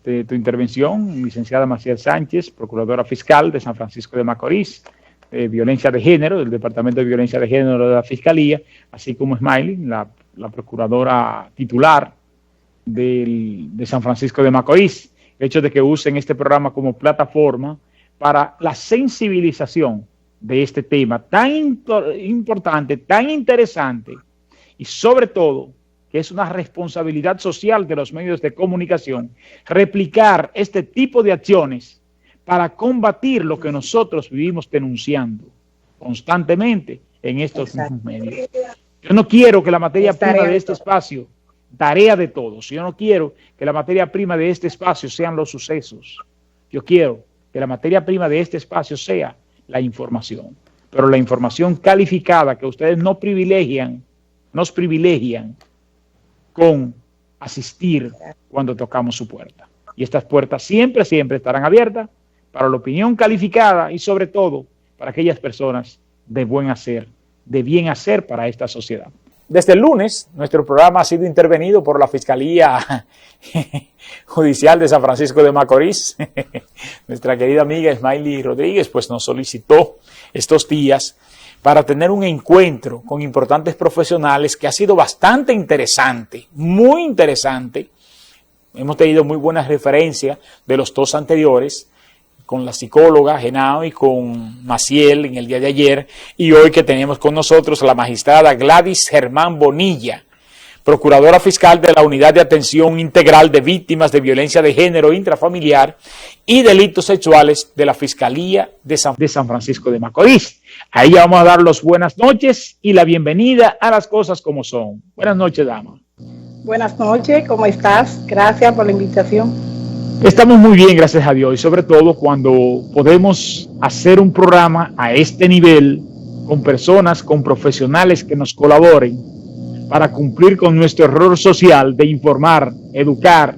[SPEAKER 1] tu intervención, licenciada Maciel Sánchez, procuradora fiscal de San Francisco de Macorís, violencia de género, del Departamento de Violencia de Género de la Fiscalía, así como Smiley, la procuradora titular de San Francisco de Macorís. El hecho de que usen este programa como plataforma para la sensibilización de este tema tan importante, tan interesante, y sobre todo, que es una responsabilidad social de los medios de comunicación, replicar este tipo de acciones para combatir lo que nosotros vivimos denunciando constantemente en estos mismos medios. Yo no quiero que la materia prima de este espacio, tarea de todos, yo no quiero que la materia prima de este espacio sean los sucesos. Yo quiero que la materia prima de este espacio sea la información, pero la información calificada que ustedes nos privilegian con asistir cuando tocamos su puerta. Y estas puertas siempre, siempre estarán abiertas para la opinión calificada y sobre todo para aquellas personas de buen hacer, de bien hacer para esta sociedad. Desde el lunes, nuestro programa ha sido intervenido por la Fiscalía Judicial de San Francisco de Macorís. Nuestra querida amiga Smiley Rodríguez pues nos solicitó estos días para tener un encuentro con importantes profesionales que ha sido bastante interesante, muy interesante. Hemos tenido muy buenas referencias de los dos anteriores, con la psicóloga Genao y con Maciel en el día de ayer, y hoy que tenemos con nosotros a la magistrada Gladys Germán Bonilla, procuradora fiscal de la Unidad de Atención Integral de Víctimas de Violencia de Género Intrafamiliar y Delitos Sexuales de la Fiscalía de San Francisco de Macorís. A ella vamos a dar las buenas noches y la bienvenida a Las Cosas Como Son. Buenas noches, dama.
[SPEAKER 4] Buenas noches, ¿cómo estás? Gracias por la invitación.
[SPEAKER 1] Estamos muy bien, gracias a Dios, y sobre todo cuando podemos hacer un programa a este nivel con personas, con profesionales que nos colaboren para cumplir con nuestro rol social de informar, educar,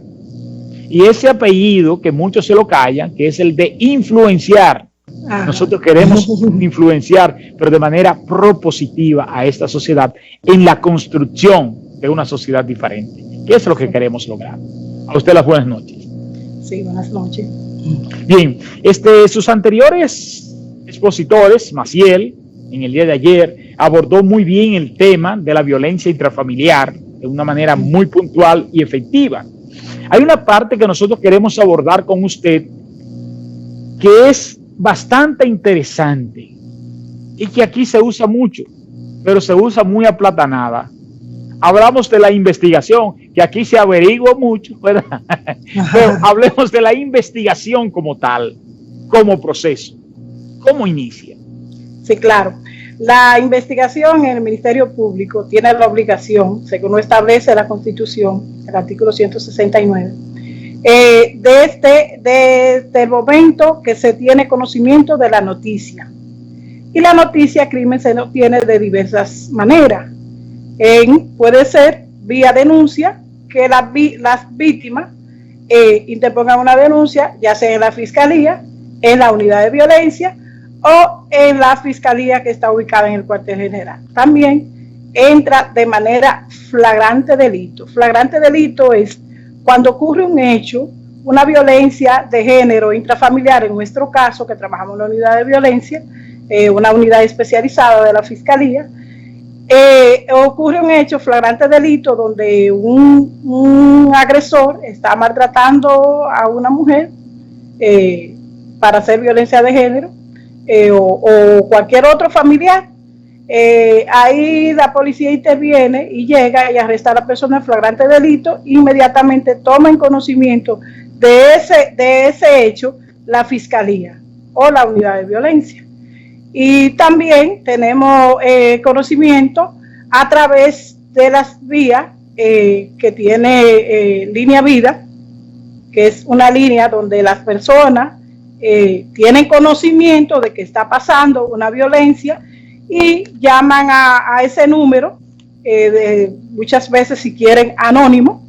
[SPEAKER 1] y ese apellido que muchos se lo callan, que es el de influenciar. Ajá. Nosotros queremos influenciar, pero de manera propositiva a esta sociedad en la construcción de una sociedad diferente, que es lo que queremos lograr. A usted las buenas noches.
[SPEAKER 4] Sí, buenas noches.
[SPEAKER 1] Bien, sus anteriores expositores, Maciel, en el día de ayer, abordó muy bien el tema de la violencia intrafamiliar de una manera muy puntual y efectiva. Hay una parte que nosotros queremos abordar con usted que es bastante interesante y que aquí se usa mucho, pero se usa muy aplatanada. Hablamos de la investigación, que aquí se averigua mucho, ¿verdad? Pero hablemos de la investigación como tal, como proceso. ¿Cómo inicia?
[SPEAKER 4] Sí, claro. La investigación en el Ministerio Público tiene la obligación, según lo establece la Constitución, el artículo 169, desde el momento que se tiene conocimiento de la noticia. Y la noticia crimen se obtiene de diversas maneras. Puede ser vía denuncia, que las víctimas interpongan una denuncia, ya sea en la Fiscalía, en la Unidad de Violencia o en la Fiscalía que está ubicada en el cuartel general. También entra de manera flagrante delito. Flagrante delito es cuando ocurre un hecho, una violencia de género intrafamiliar, en nuestro caso, que trabajamos en la Unidad de Violencia, una unidad especializada de la Fiscalía. Ocurre un hecho flagrante delito donde un agresor está maltratando a una mujer para hacer violencia de género o cualquier otro familiar, Ahí la policía interviene y llega y arresta a la persona en flagrante delito. Inmediatamente toma en conocimiento de ese hecho la fiscalía o la unidad de violencia. Y también tenemos conocimiento a través de las vías que tiene Línea Vida, que es una línea donde las personas tienen conocimiento de que está pasando una violencia y llaman a ese número, muchas veces si quieren anónimo,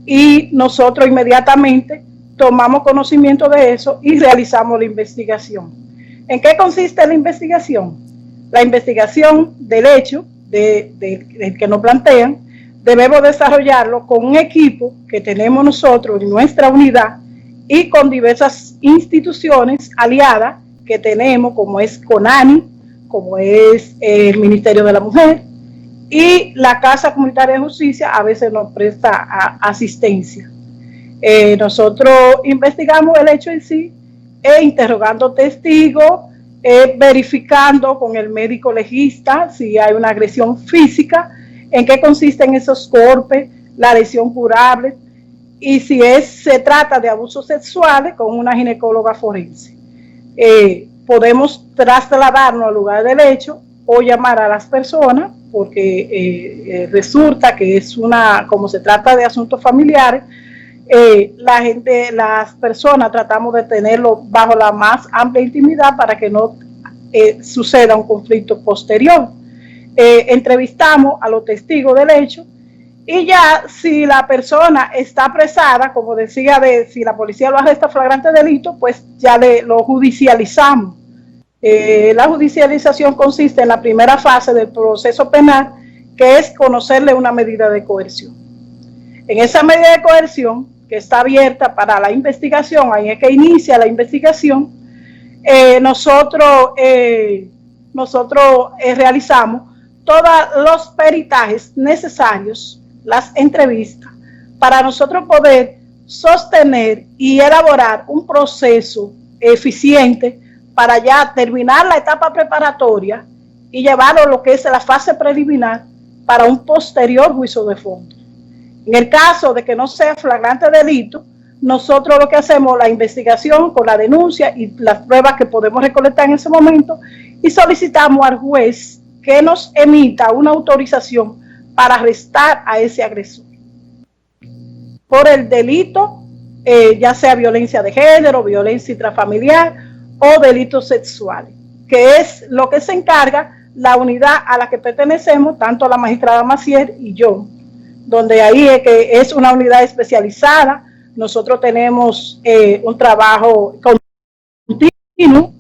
[SPEAKER 4] y nosotros inmediatamente tomamos conocimiento de eso y realizamos la investigación. ¿En qué consiste la investigación? La investigación del hecho del que nos plantean, debemos desarrollarlo con un equipo que tenemos nosotros en nuestra unidad y con diversas instituciones aliadas que tenemos, como es CONANI, como es el Ministerio de la Mujer, y la Casa Comunitaria de Justicia a veces nos presta asistencia. Nosotros investigamos el hecho en sí, interrogando testigos, verificando con el médico legista si hay una agresión física, en qué consisten esos golpes, la lesión curable, y si se trata de abusos sexuales, con una ginecóloga forense. Podemos trasladarnos al lugar del hecho o llamar a las personas, porque resulta que como se trata de asuntos familiares, las personas tratamos de tenerlo bajo la más amplia intimidad para que no suceda un conflicto posterior. Entrevistamos a los testigos del hecho y ya si la persona está apresada, como decía, si la policía lo arresta flagrante delito, pues ya lo judicializamos. La judicialización consiste en la primera fase del proceso penal, que es conocerle una medida de coerción. En esa medida de coerción, que está abierta para la investigación, ahí es que inicia la investigación, nosotros realizamos todos los peritajes necesarios, las entrevistas, para nosotros poder sostener y elaborar un proceso eficiente para ya terminar la etapa preparatoria y llevarlo a lo que es la fase preliminar para un posterior juicio de fondo. En el caso de que no sea flagrante delito, nosotros lo que hacemos la investigación con la denuncia y las pruebas que podemos recolectar en ese momento y solicitamos al juez que nos emita una autorización para arrestar a ese agresor por el delito, ya sea violencia de género, violencia intrafamiliar o delitos sexuales, que es lo que se encarga la unidad a la que pertenecemos, tanto la magistrada Maciel y yo, donde ahí es que es una unidad especializada. Nosotros tenemos un trabajo continuo,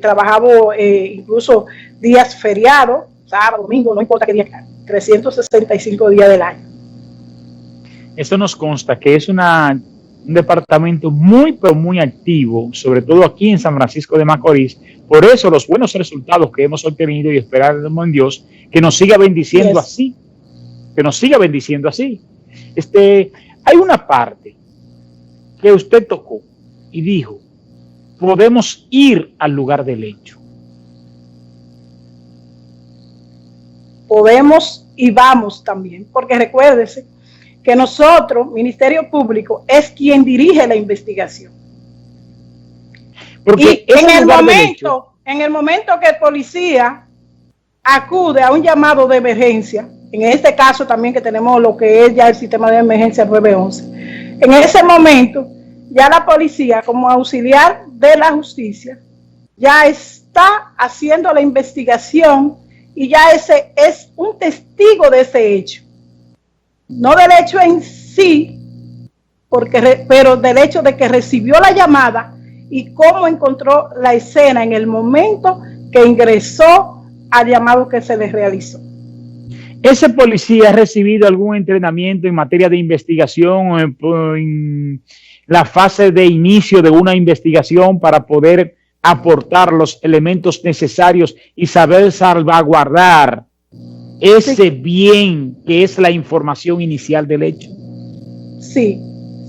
[SPEAKER 4] trabajamos incluso días feriados, sábado, domingo, no importa qué día, 365 días del año.
[SPEAKER 1] Eso nos consta que es un departamento muy, pero muy activo, sobre todo aquí en San Francisco de Macorís. Por eso los buenos resultados que hemos obtenido y esperamos en Dios que nos siga bendiciendo así, que nos siga bendiciendo así. Hay una parte que usted tocó y dijo, podemos ir al lugar del hecho.
[SPEAKER 4] Podemos y vamos también, porque recuérdese que nosotros, Ministerio Público, es quien dirige la investigación. Porque y en el momento que el policía acude a un llamado de emergencia, en este caso también que tenemos lo que es ya el sistema de emergencia 911, en ese momento ya la policía como auxiliar de la justicia ya está haciendo la investigación y ya ese es un testigo de ese hecho. No del hecho en sí, pero del hecho de que recibió la llamada y cómo encontró la escena en el momento que ingresó al llamado que se le realizó.
[SPEAKER 1] ¿Ese policía ha recibido algún entrenamiento en materia de investigación o en la fase de inicio de una investigación para poder aportar los elementos necesarios y saber salvaguardar ese bien que es la información inicial del hecho?
[SPEAKER 4] Sí,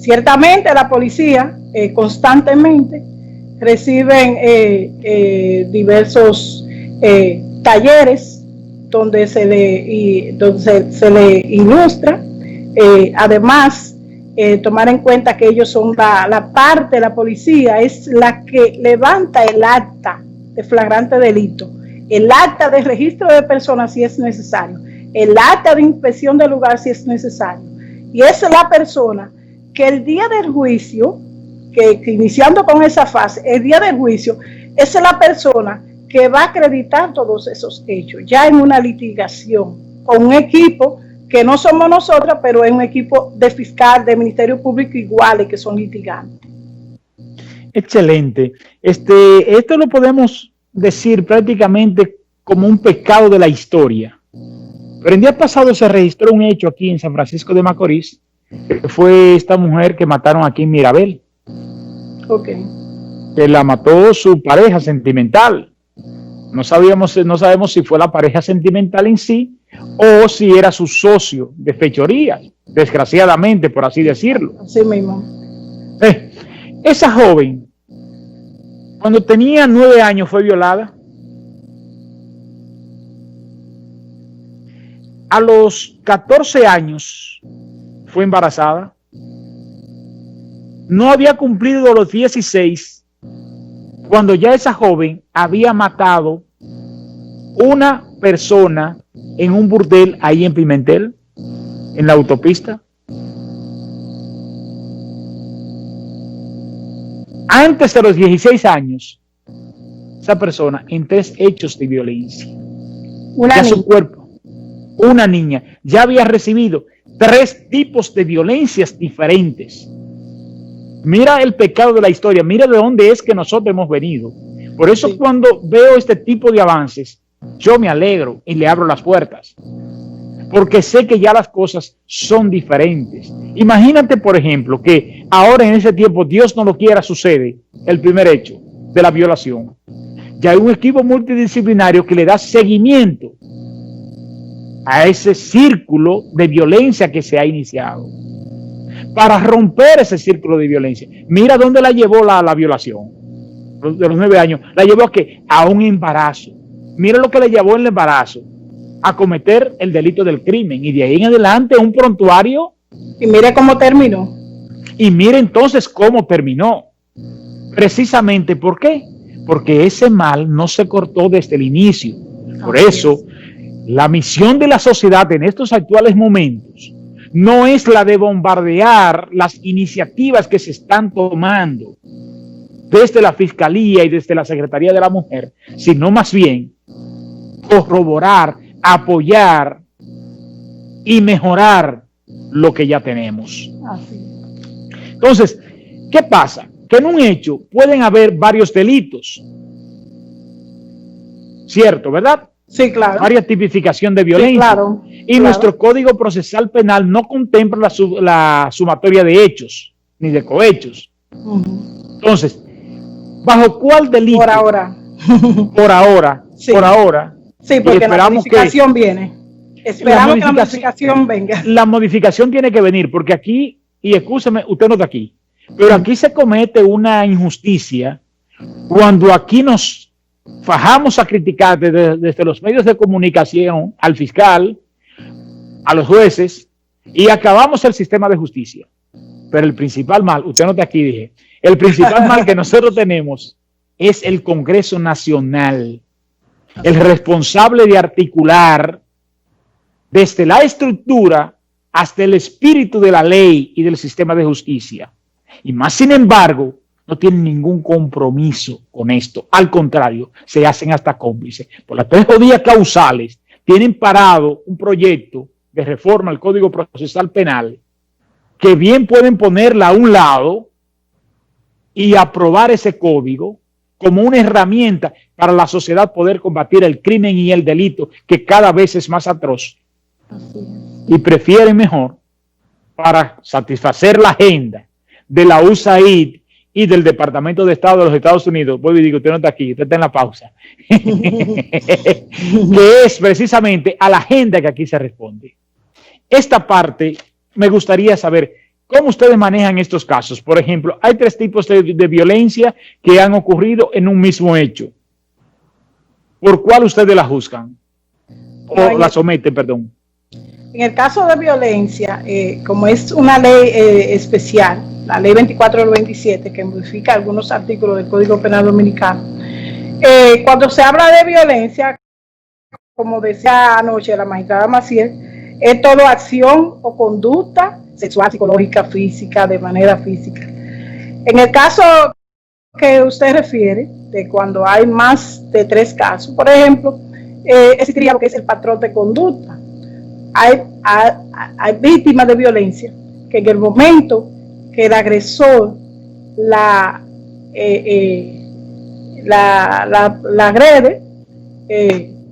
[SPEAKER 4] ciertamente la policía constantemente reciben diversos talleres donde se le ilustra. Además, tomar en cuenta que ellos son la parte de la policía, es la que levanta el acta de flagrante delito, el acta de registro de personas si es necesario, el acta de inspección del lugar si es necesario. Y es la persona que el día del juicio, que iniciando con esa fase, el día del juicio, es la persona que va a acreditar todos esos hechos, ya en una litigación, con un equipo que no somos nosotros, pero es un equipo de fiscal, de Ministerio Público iguales que son litigantes.
[SPEAKER 1] Excelente. Esto lo podemos decir prácticamente como un pecado de la historia. Pero el día pasado se registró un hecho aquí en San Francisco de Macorís, que fue esta mujer que mataron aquí en Mirabel.
[SPEAKER 4] Ok.
[SPEAKER 1] Que la mató su pareja sentimental. No sabemos si fue la pareja sentimental en sí o si era su socio de fechoría, desgraciadamente, por así decirlo.
[SPEAKER 4] Así mismo.
[SPEAKER 1] Esa joven, cuando tenía 9 años, fue violada. A los 14 años fue embarazada. No había cumplido los 16 cuando ya esa joven había matado una persona en un burdel ahí en Pimentel, en la autopista. Antes de los 16 años, esa persona en 3 hechos de violencia. Su cuerpo, una niña, ya había recibido 3 tipos de violencias diferentes. Mira el pecado de la historia, mira de dónde es que nosotros hemos venido. Por eso cuando veo este tipo de avances, yo me alegro y le abro las puertas. Porque sé que ya las cosas son diferentes. Imagínate, por ejemplo, que ahora en ese tiempo, Dios no lo quiera, sucede el primer hecho de la violación. Ya hay un equipo multidisciplinario que le da seguimiento a ese círculo de violencia que se ha iniciado. Para romper ese círculo de violencia. Mira dónde la llevó la violación. De los 9 años. La llevó a un embarazo. Mira lo que le llevó el embarazo. A cometer el delito del crimen. Y de ahí en adelante un prontuario.
[SPEAKER 4] Y mire cómo terminó.
[SPEAKER 1] Y mire entonces cómo terminó. Precisamente, ¿por qué? Porque ese mal no se cortó desde el inicio. Por eso, la misión de la sociedad en estos actuales momentos no es la de bombardear las iniciativas que se están tomando desde la Fiscalía y desde la Secretaría de la Mujer, sino más bien corroborar, apoyar y mejorar lo que ya tenemos. Entonces, ¿qué pasa? Que en un hecho pueden haber varios delitos, ¿cierto? ¿Verdad?
[SPEAKER 4] Sí, claro.
[SPEAKER 1] Varias tipificación de violencia. Sí,
[SPEAKER 4] claro,
[SPEAKER 1] y nuestro Código Procesal Penal no contempla la sumatoria de hechos, ni de cohechos. Entonces, ¿bajo cuál delito?
[SPEAKER 4] Por ahora.
[SPEAKER 1] Por ahora. Sí. Por ahora.
[SPEAKER 4] Sí, porque la modificación viene. Esperamos que la modificación venga.
[SPEAKER 1] La modificación tiene que venir, porque aquí, y escúcheme, usted no está aquí, pero aquí se comete una injusticia cuando aquí nos fajamos a criticar desde los medios de comunicación al fiscal, a los jueces, y acabamos el sistema de justicia. Pero el principal mal, usted no está aquí, dije, el principal mal que nosotros tenemos es el Congreso Nacional, el responsable de articular desde la estructura hasta el espíritu de la ley y del sistema de justicia. Y más sin embargo, no tienen ningún compromiso con esto. Al contrario, se hacen hasta cómplices. Por las 3 jodidas causales, tienen parado un proyecto de reforma al Código Procesal Penal que bien pueden ponerla a un lado y aprobar ese código como una herramienta para la sociedad poder combatir el crimen y el delito que cada vez es más atroz. Y prefieren mejor para satisfacer la agenda de la USAID y del Departamento de Estado de los Estados Unidos, vuelvo y digo, usted no está aquí, usted está en la pausa, que es precisamente a la agenda que aquí se responde. Esta parte me gustaría saber cómo ustedes manejan estos casos. Por ejemplo, hay 3 tipos de violencia que han ocurrido en un mismo hecho. ¿por cuál ustedes la juzgan? O la someten, perdón.
[SPEAKER 4] En el caso de violencia, como es una ley especial, la ley 24 del 27, que modifica algunos artículos del Código Penal Dominicano, cuando se habla de violencia, como decía anoche la magistrada Maciel, es toda acción o conducta sexual, psicológica, física, de manera física. En el caso que usted refiere, de cuando hay más de 3 casos, por ejemplo, existiría lo que es el patrón de conducta. Hay víctimas de violencia que en el momento que el agresor la agrede,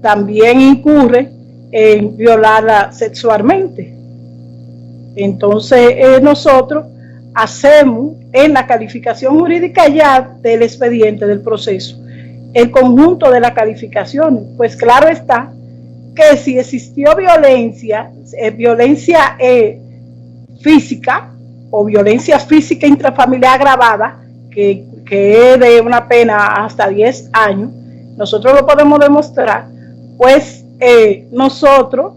[SPEAKER 4] también incurre en violarla sexualmente. Entonces nosotros hacemos en la calificación jurídica ya del expediente, del proceso, el conjunto de las calificaciones. Pues claro está que si existió violencia, violencia física o violencia física intrafamiliar agravada, que es de una pena hasta 10 años, nosotros lo podemos demostrar, pues nosotros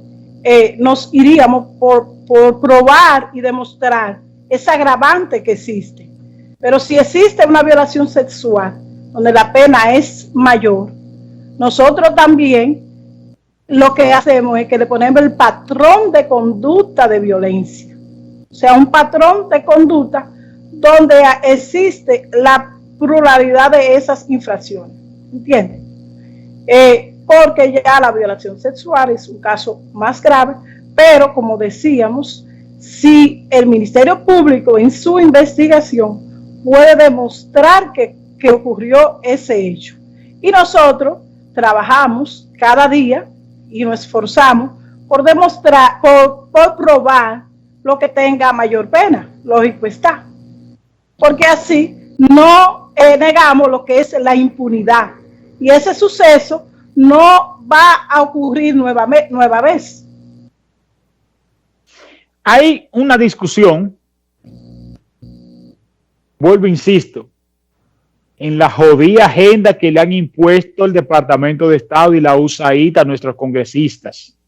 [SPEAKER 4] nos iríamos por probar y demostrar ese agravante que existe. Pero si existe una violación sexual, donde la pena es mayor, nosotros también lo que hacemos es que le ponemos el patrón de conducta de violencia. O sea, un patrón de conducta donde existe la pluralidad de esas infracciones. ¿Entienden? Porque ya la violación sexual es un caso más grave, pero como decíamos, si el Ministerio Público en su investigación puede demostrar que ocurrió ese hecho, y nosotros trabajamos cada día y nos esforzamos por demostrar, por probar lo que tenga mayor pena, lógico está, porque así no negamos lo que es la impunidad, y ese suceso no va a ocurrir nueva vez.
[SPEAKER 1] Hay una discusión, vuelvo, insisto, en la jodida agenda que le han impuesto el Departamento de Estado y la USAID a nuestros congresistas.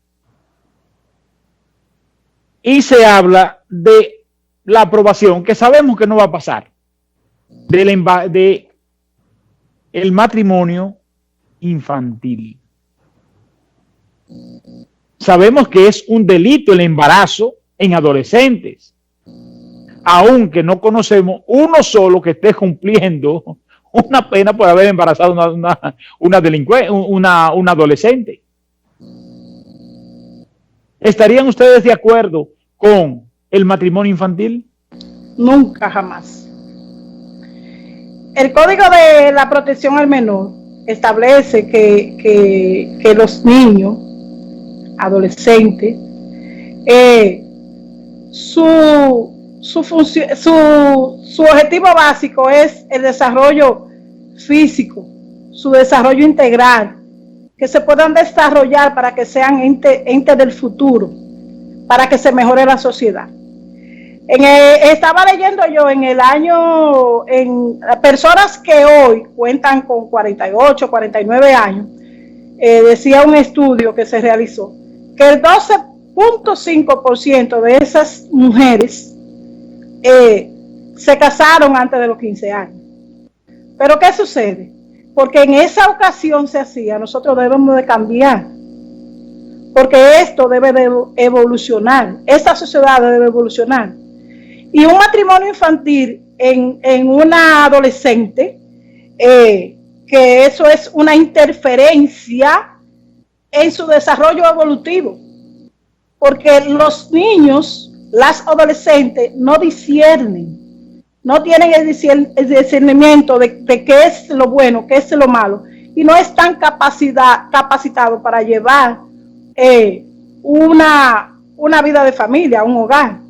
[SPEAKER 1] Y se habla de la aprobación, que sabemos que no va a pasar, de el matrimonio infantil. Sabemos que es un delito el embarazo en adolescentes, aunque no conocemos uno solo que esté cumpliendo una pena por haber embarazado una delincuente, una adolescente. ¿Estarían ustedes de acuerdo con el matrimonio infantil?
[SPEAKER 4] Nunca, jamás. El Código de la Protección al Menor establece que los niños, adolescentes, su objetivo básico es el desarrollo físico, su desarrollo integral, que se puedan desarrollar para que sean entes del futuro, para que se mejore la sociedad. Estaba leyendo yo en personas que hoy cuentan con 48, 49 años, decía un estudio que se realizó, que el 12.5% de esas mujeres se casaron antes de los 15 años. ¿Pero qué sucede? Porque en esa ocasión se hacía, nosotros debemos de cambiar, porque esto debe de evolucionar, esta sociedad debe evolucionar. Y un matrimonio infantil en una adolescente, que eso es una interferencia en su desarrollo evolutivo, porque los niños, las adolescentes no disciernen, no tienen el discernimiento de qué es lo bueno, qué es lo malo, y no están capacitados para llevar una vida de familia, un hogar.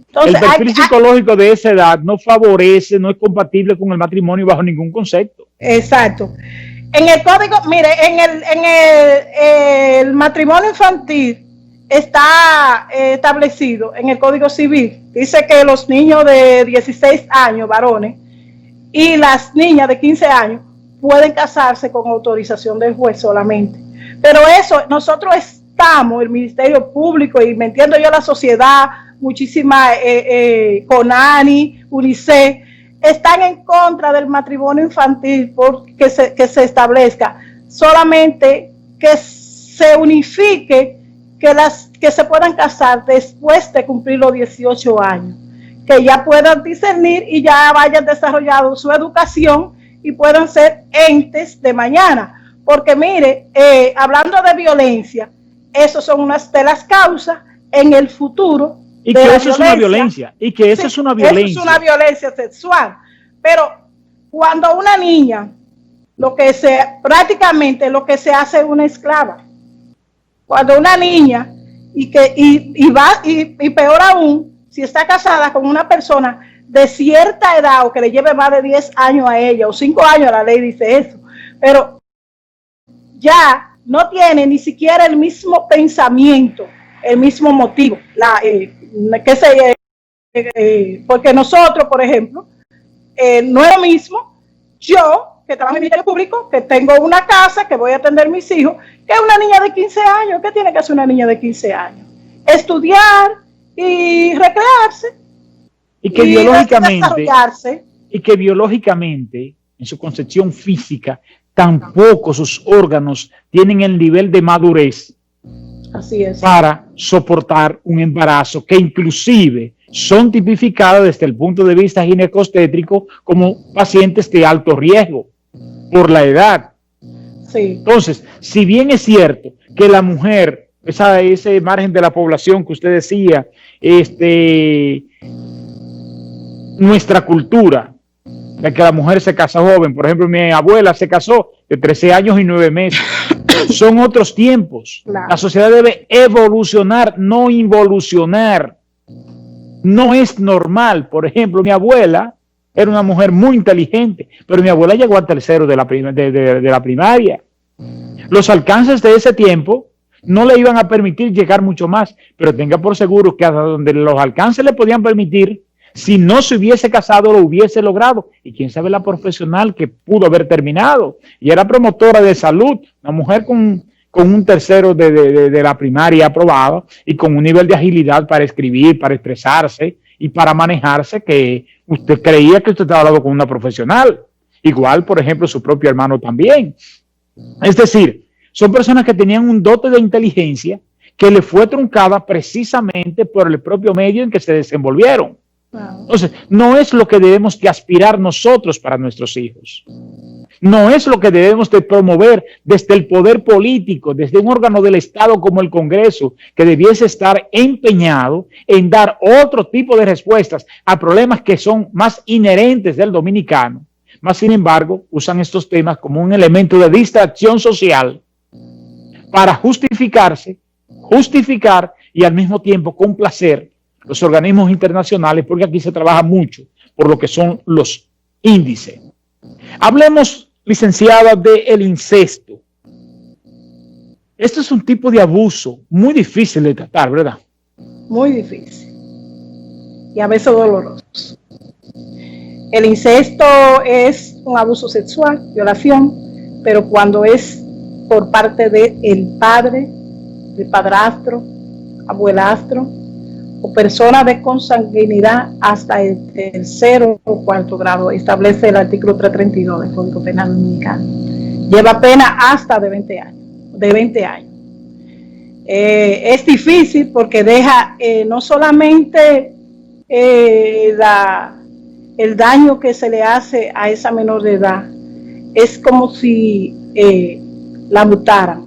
[SPEAKER 4] Entonces,
[SPEAKER 1] el perfil psicológico de esa edad no favorece, no es compatible con el matrimonio bajo ningún concepto.
[SPEAKER 4] Exacto. En el código, mire, en el matrimonio infantil está establecido en el Código Civil. Dice que los niños de 16 años, varones, y las niñas de 15 años pueden casarse con autorización del juez solamente. Pero eso, nosotros estamos, el Ministerio Público, y me entiendo yo la sociedad, muchísima CONANI, UNICEF, están en contra del matrimonio infantil que se establezca. Solamente que se unifique, que se puedan casar después de cumplir los 18 años, que ya puedan discernir y ya vayan desarrollando su educación y puedan ser entes de mañana. Porque mire, hablando de violencia, esas son unas de las causas en el futuro.
[SPEAKER 1] Y que eso es una violencia. Y que eso es una violencia.
[SPEAKER 4] Eso es una violencia sexual. Pero cuando una niña, prácticamente lo que se hace es una esclava. Cuando una niña, y peor aún, si está casada con una persona de cierta edad o que le lleve más de 10 años a ella, o 5 años, la ley dice eso, pero ya no tiene ni siquiera el mismo pensamiento, el mismo motivo, porque nosotros, por ejemplo, no es lo mismo yo, que trabajo en el Ministerio Público, que tengo una casa, que voy a atender a mis hijos, que una niña de 15 años. ¿Qué tiene que hacer una niña de 15 años? Estudiar y recrearse.
[SPEAKER 1] Y que biológicamente, en su concepción física, tampoco sus órganos tienen el nivel de madurez.
[SPEAKER 4] Así es.
[SPEAKER 1] Para soportar un embarazo, que inclusive son tipificadas desde el punto de vista ginecostétrico como pacientes de alto riesgo por la edad.
[SPEAKER 4] Sí.
[SPEAKER 1] Entonces, si bien es cierto que la mujer, ese margen de la población que usted decía, nuestra cultura, de que la mujer se casa joven, por ejemplo, mi abuela se casó de 13 años y 9 meses. Son otros tiempos. Claro. La sociedad debe evolucionar, no involucionar. No es normal. Por ejemplo, mi abuela era una mujer muy inteligente, pero mi abuela llegó al tercero de la primaria. Los alcances de ese tiempo no le iban a permitir llegar mucho más, pero tenga por seguro que hasta donde los alcances le podían permitir, si no se hubiese casado, lo hubiese logrado. Y quién sabe la profesional que pudo haber terminado. Y era promotora de salud, una mujer con un tercero de la primaria aprobado y con un nivel de agilidad para escribir, para expresarse y para manejarse, que usted creía que usted estaba hablando con una profesional. Igual, por ejemplo, su propio hermano también. Es decir, son personas que tenían un dote de inteligencia que le fue truncada precisamente por el propio medio en que se desenvolvieron. Entonces, no es lo que debemos de aspirar nosotros para nuestros hijos. No es lo que debemos de promover desde el poder político, desde un órgano del Estado como el Congreso, que debiese estar empeñado en dar otro tipo de respuestas a problemas que son más inherentes del dominicano. Más sin embargo, usan estos temas como un elemento de distracción social para justificar y al mismo tiempo complacer los organismos internacionales, porque aquí se trabaja mucho por lo que son los índices. Hablemos, licenciada, del incesto. Esto es un tipo de abuso muy difícil de tratar, ¿verdad?
[SPEAKER 4] Muy difícil. Y a veces doloroso. El incesto es un abuso sexual, violación, pero cuando es por parte del padre, del padrastro, abuelastro, o persona de consanguinidad hasta el tercero o cuarto grado, establece el artículo 332 del Código Penal Dominicano. Lleva pena hasta de 20 años. Es difícil porque deja no solamente el daño que se le hace a esa menor de edad, es como si la mutaran,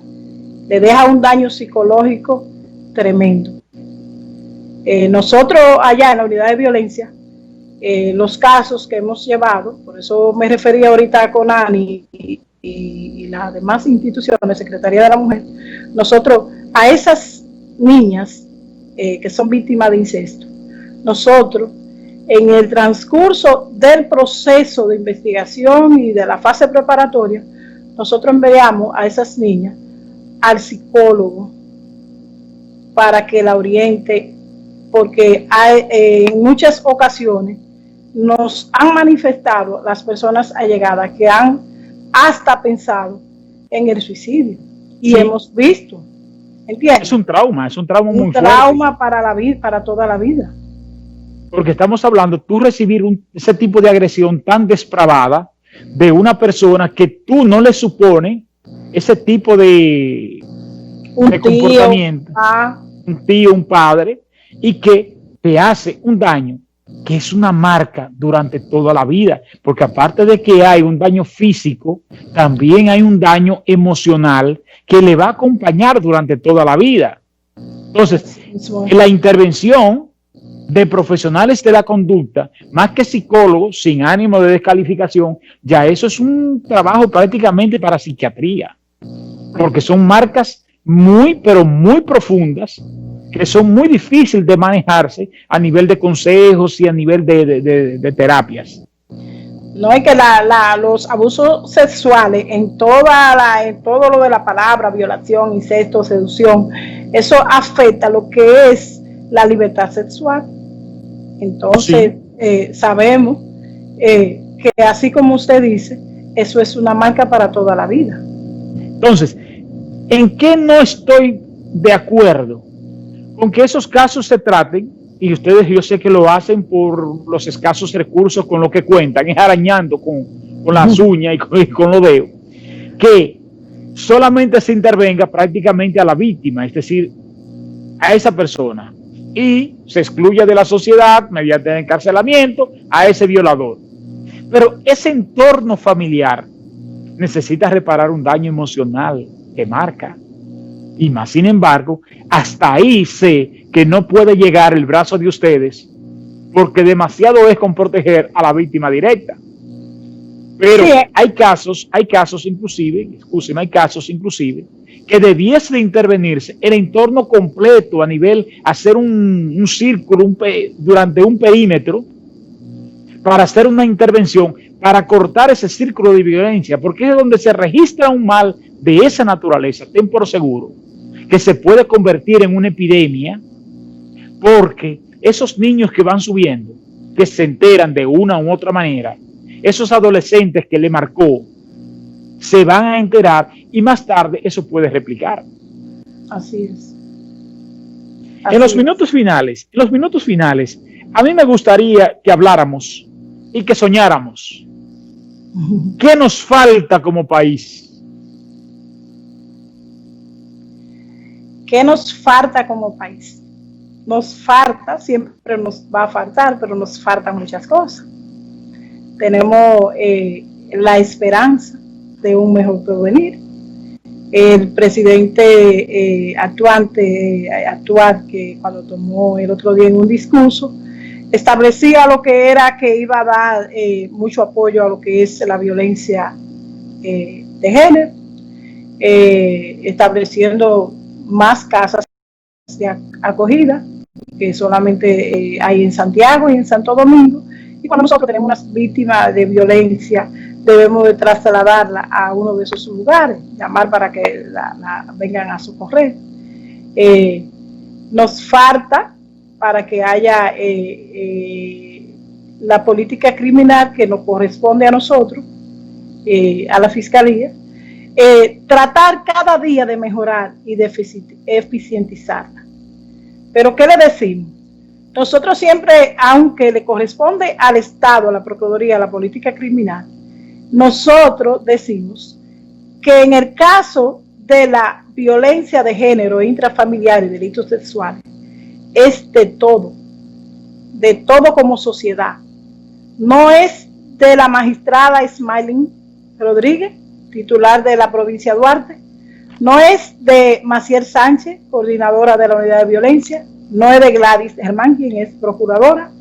[SPEAKER 4] le deja un daño psicológico tremendo. Nosotros allá en la unidad de violencia, los casos que hemos llevado, por eso me refería ahorita a CONANI y las demás instituciones, Secretaría de la Mujer, nosotros a esas niñas que son víctimas de incesto, nosotros en el transcurso del proceso de investigación y de la fase preparatoria, nosotros enviamos a esas niñas al psicólogo para que la oriente, porque en muchas ocasiones nos han manifestado las personas allegadas que han hasta pensado en el suicidio. Y
[SPEAKER 1] Sí.
[SPEAKER 4] hemos visto, ¿entiendes?
[SPEAKER 1] Es un trauma muy
[SPEAKER 4] Un
[SPEAKER 1] fuerte.
[SPEAKER 4] trauma para la vida, para toda la vida.
[SPEAKER 1] Porque estamos hablando, tú recibir ese tipo de agresión tan despravada de una persona que tú no le supone ese tipo de
[SPEAKER 4] Un
[SPEAKER 1] comportamiento,
[SPEAKER 4] tío,
[SPEAKER 1] un tío, un padre, y que te hace un daño que es una marca durante toda la vida, porque aparte de que hay un daño físico, también hay un daño emocional que le va a acompañar durante toda la vida. Entonces, la intervención de profesionales de la conducta, más que psicólogos, sin ánimo de descalificación, ya eso es un trabajo prácticamente para psiquiatría, porque son marcas muy, pero muy profundas, que son muy difíciles de manejarse a nivel de consejos y a nivel de terapias.
[SPEAKER 4] No es que los abusos sexuales en todo lo de la palabra, violación, incesto, seducción, eso afecta lo que es la libertad sexual. Entonces, sí. Sabemos que así como usted dice, eso es una marca para toda la vida.
[SPEAKER 1] Entonces, ¿en qué no estoy de acuerdo? Con que esos casos se traten, y ustedes yo sé que lo hacen por los escasos recursos con lo que cuentan, es arañando con las uñas y con los dedos, que solamente se intervenga prácticamente a la víctima, es decir, a esa persona, y se excluya de la sociedad mediante el encarcelamiento a ese violador. Pero ese entorno familiar necesita reparar un daño emocional que marca. Y más sin embargo, hasta ahí sé que no puede llegar el brazo de ustedes, porque demasiado es con proteger a la víctima directa. Pero sí, hay casos inclusive, que debiese de intervenirse el entorno completo a nivel, hacer un círculo durante un perímetro para hacer una intervención, para cortar ese círculo de violencia, porque es donde se registra un mal de esa naturaleza, ten por seguro, que se puede convertir en una epidemia, porque esos niños que van subiendo, que se enteran de una u otra manera, esos adolescentes que le marcó, se van a enterar y más tarde eso puede replicar.
[SPEAKER 4] Así es.
[SPEAKER 1] En los minutos finales, a mí me gustaría que habláramos y que soñáramos. ¿Qué nos falta como país?
[SPEAKER 4] ¿Qué nos falta como país? Nos falta, siempre nos va a faltar, pero nos faltan muchas cosas. Tenemos la esperanza de un mejor porvenir. El presidente actual, que cuando tomó el otro día en un discurso, establecía lo que era que iba a dar mucho apoyo a lo que es la violencia de género, estableciendo más casas de acogida que solamente hay en Santiago y en Santo Domingo. Y cuando nosotros tenemos unas víctimas de violencia, debemos de trasladarla a uno de esos lugares, llamar para que la vengan a socorrer. Nos falta para que haya la política criminal que nos corresponde a nosotros, a la Fiscalía, tratar cada día de mejorar y de eficientizarla. Pero ¿qué le decimos? Nosotros siempre, aunque le corresponde al Estado, a la Procuraduría, a la política criminal, nosotros decimos que en el caso de la violencia de género, intrafamiliar y delitos sexuales, es de todo como sociedad. No es de la magistrada Smiling Rodríguez, titular de la provincia de Duarte, no es de Maciel Sánchez, coordinadora de la unidad de violencia, no es de Gladys Germán, quien es procuradora,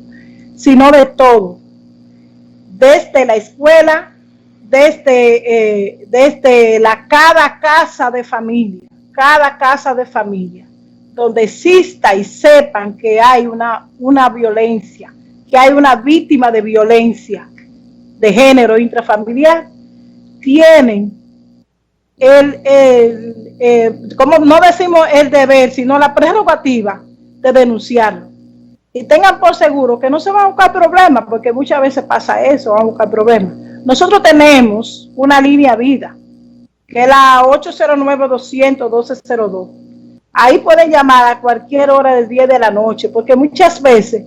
[SPEAKER 4] sino de todo, desde la escuela, desde cada casa de familia, donde exista y sepan que hay una violencia, que hay una víctima de violencia de género intrafamiliar, tienen como no decimos el deber, sino la prerrogativa de denunciarlo. Y tengan por seguro que no se van a buscar problemas, porque muchas veces pasa eso, van a buscar problemas. Nosotros tenemos una línea vida, que es la 809-200-1202. Ahí pueden llamar a cualquier hora del día y de la noche, porque muchas veces,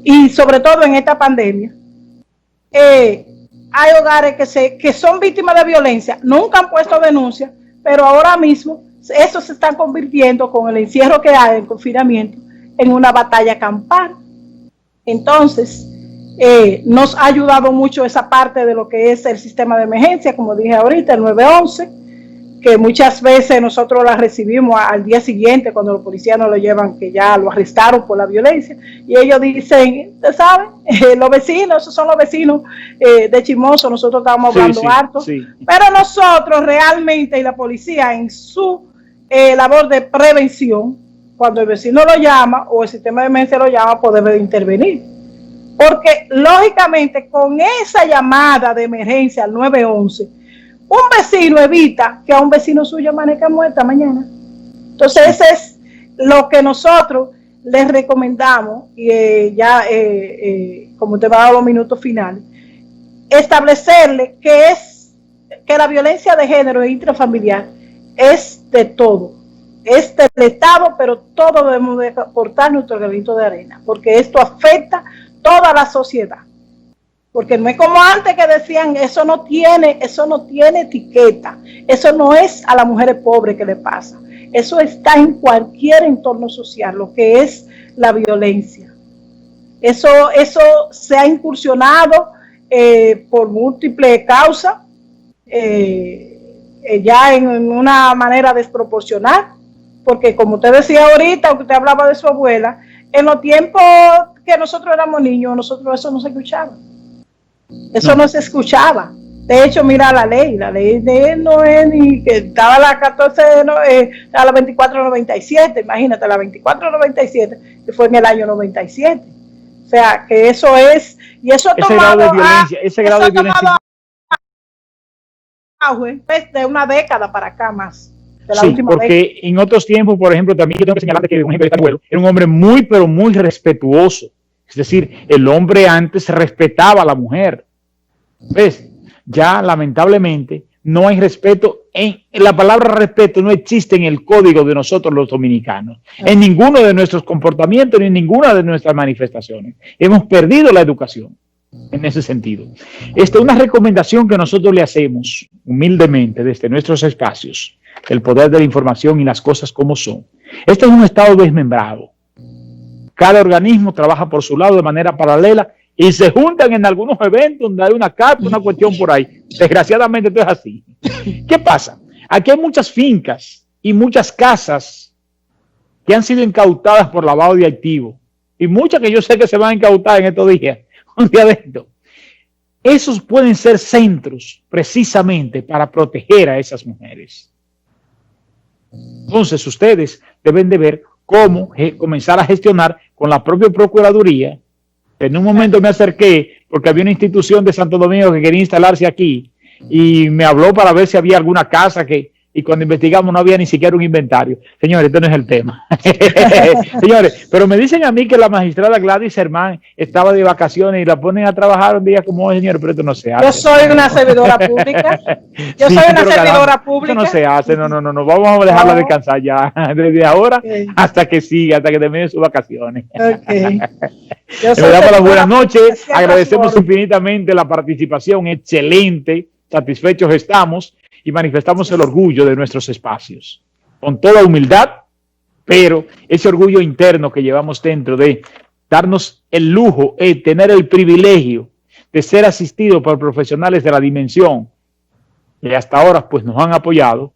[SPEAKER 4] y sobre todo en esta pandemia, hay hogares que son víctimas de violencia, nunca han puesto denuncia, pero ahora mismo eso se está convirtiendo, con el encierro que hay, el confinamiento, en una batalla campal. Entonces, nos ha ayudado mucho esa parte de lo que es el sistema de emergencia, como dije ahorita, el 911, que muchas veces nosotros la recibimos al día siguiente cuando los policías nos lo llevan, que ya lo arrestaron por la violencia, y ellos dicen, ¿usted sabe? Los vecinos, esos son los vecinos de Chimoso, nosotros estábamos hablando harto, pero nosotros realmente, y la policía en su labor de prevención, cuando el vecino lo llama o el sistema de emergencia lo llama, podemos intervenir. Porque lógicamente con esa llamada de emergencia al 911, un vecino evita que a un vecino suyo amanezca muerta mañana. Entonces ese es lo que nosotros les recomendamos, y como te va a dar los minutos finales, establecerle que la violencia de género e intrafamiliar es de todo. Es del Estado, pero todos debemos de aportar nuestro granito de arena, porque esto afecta toda la sociedad. Porque no es como antes que decían, eso no tiene etiqueta, eso no es a las mujeres pobres que le pasa, eso está en cualquier entorno social, lo que es la violencia. Eso se ha incursionado por múltiples causas, ya en una manera desproporcional, porque como usted decía ahorita, usted hablaba de su abuela, en los tiempos que nosotros éramos niños, nosotros eso no se escuchaba. Eso no se escuchaba. De hecho, mira la ley de él no es ni que estaba la 14, estaba la 2497, imagínate, la 2497, que fue en el año 97. O sea, que eso es, y eso ha tomado
[SPEAKER 1] ese grado de violencia
[SPEAKER 4] de una década para acá más.
[SPEAKER 1] Sí, porque en otros tiempos, por ejemplo, también yo tengo que señalar que un ejemplo de abuelo era un hombre muy, pero muy respetuoso. Es decir, el hombre antes respetaba a la mujer. ¿Ves? Ya, lamentablemente, no hay respeto. La palabra respeto no existe en el código de nosotros los dominicanos. En ninguno de nuestros comportamientos ni en ninguna de nuestras manifestaciones. Hemos perdido la educación en ese sentido. Esta es una recomendación que nosotros le hacemos humildemente desde nuestros espacios, el poder de la información y las cosas como son. Este es un Estado desmembrado. Cada organismo trabaja por su lado de manera paralela y se juntan en algunos eventos donde hay una carta, una cuestión por ahí. Desgraciadamente esto es así. ¿Qué pasa? Aquí hay muchas fincas y muchas casas que han sido incautadas por lavado de activos, y muchas que yo sé que se van a incautar en estos días, un día de esto. Esos pueden ser centros precisamente para proteger a esas mujeres. Entonces ustedes deben de ver cómo comenzar a gestionar con la propia Procuraduría. En un momento me acerqué porque había una institución de Santo Domingo que quería instalarse aquí y me habló para ver si había alguna casa y cuando investigamos no había ni siquiera un inventario. Señores, este no es el tema. Señores, pero me dicen a mí que la magistrada Gladys Hermán estaba de vacaciones y la ponen a trabajar un día como hoy, señores, pero esto no se hace.
[SPEAKER 4] Yo soy una servidora pública. Yo soy una servidora pública.
[SPEAKER 1] Esto no se hace, no. Vamos a dejarla descansar ya desde ahora hasta que siga, hasta que termine sus vacaciones.
[SPEAKER 4] Okay.
[SPEAKER 1] Le damos las buenas noches. Agradecemos infinitamente la participación, excelente, satisfechos estamos. Y manifestamos el orgullo de nuestros espacios, con toda humildad, pero ese orgullo interno que llevamos dentro de darnos el lujo, tener el privilegio de ser asistido por profesionales de la dimensión que hasta ahora pues nos han apoyado,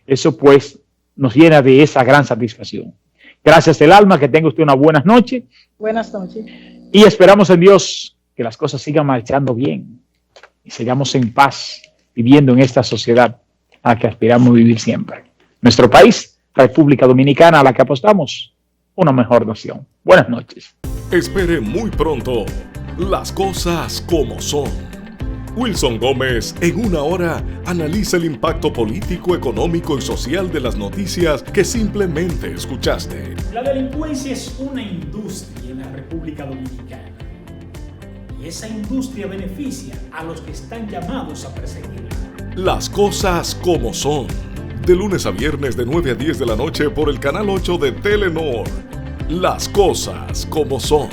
[SPEAKER 1] eso pues nos llena de esa gran satisfacción. Gracias del alma, que tenga usted una buena noche.
[SPEAKER 4] Buenas noches.
[SPEAKER 1] Y esperamos en Dios que las cosas sigan marchando bien y sigamos en paz, viviendo en esta sociedad a la que aspiramos a vivir siempre. Nuestro país, República Dominicana, a la que apostamos, una mejor nación. Buenas noches.
[SPEAKER 5] Espere muy pronto las cosas como son. Wilson Gómez, en una hora, analiza el impacto político, económico y social de las noticias que simplemente escuchaste.
[SPEAKER 1] La delincuencia es una industria en la República Dominicana. Y y esa industria beneficia a los que están llamados a perseguirla.
[SPEAKER 5] Las cosas como son. De lunes a viernes de 9 a 10 de la noche por el canal 8 de Telenor. Las cosas como son.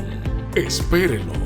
[SPEAKER 5] Espérelo.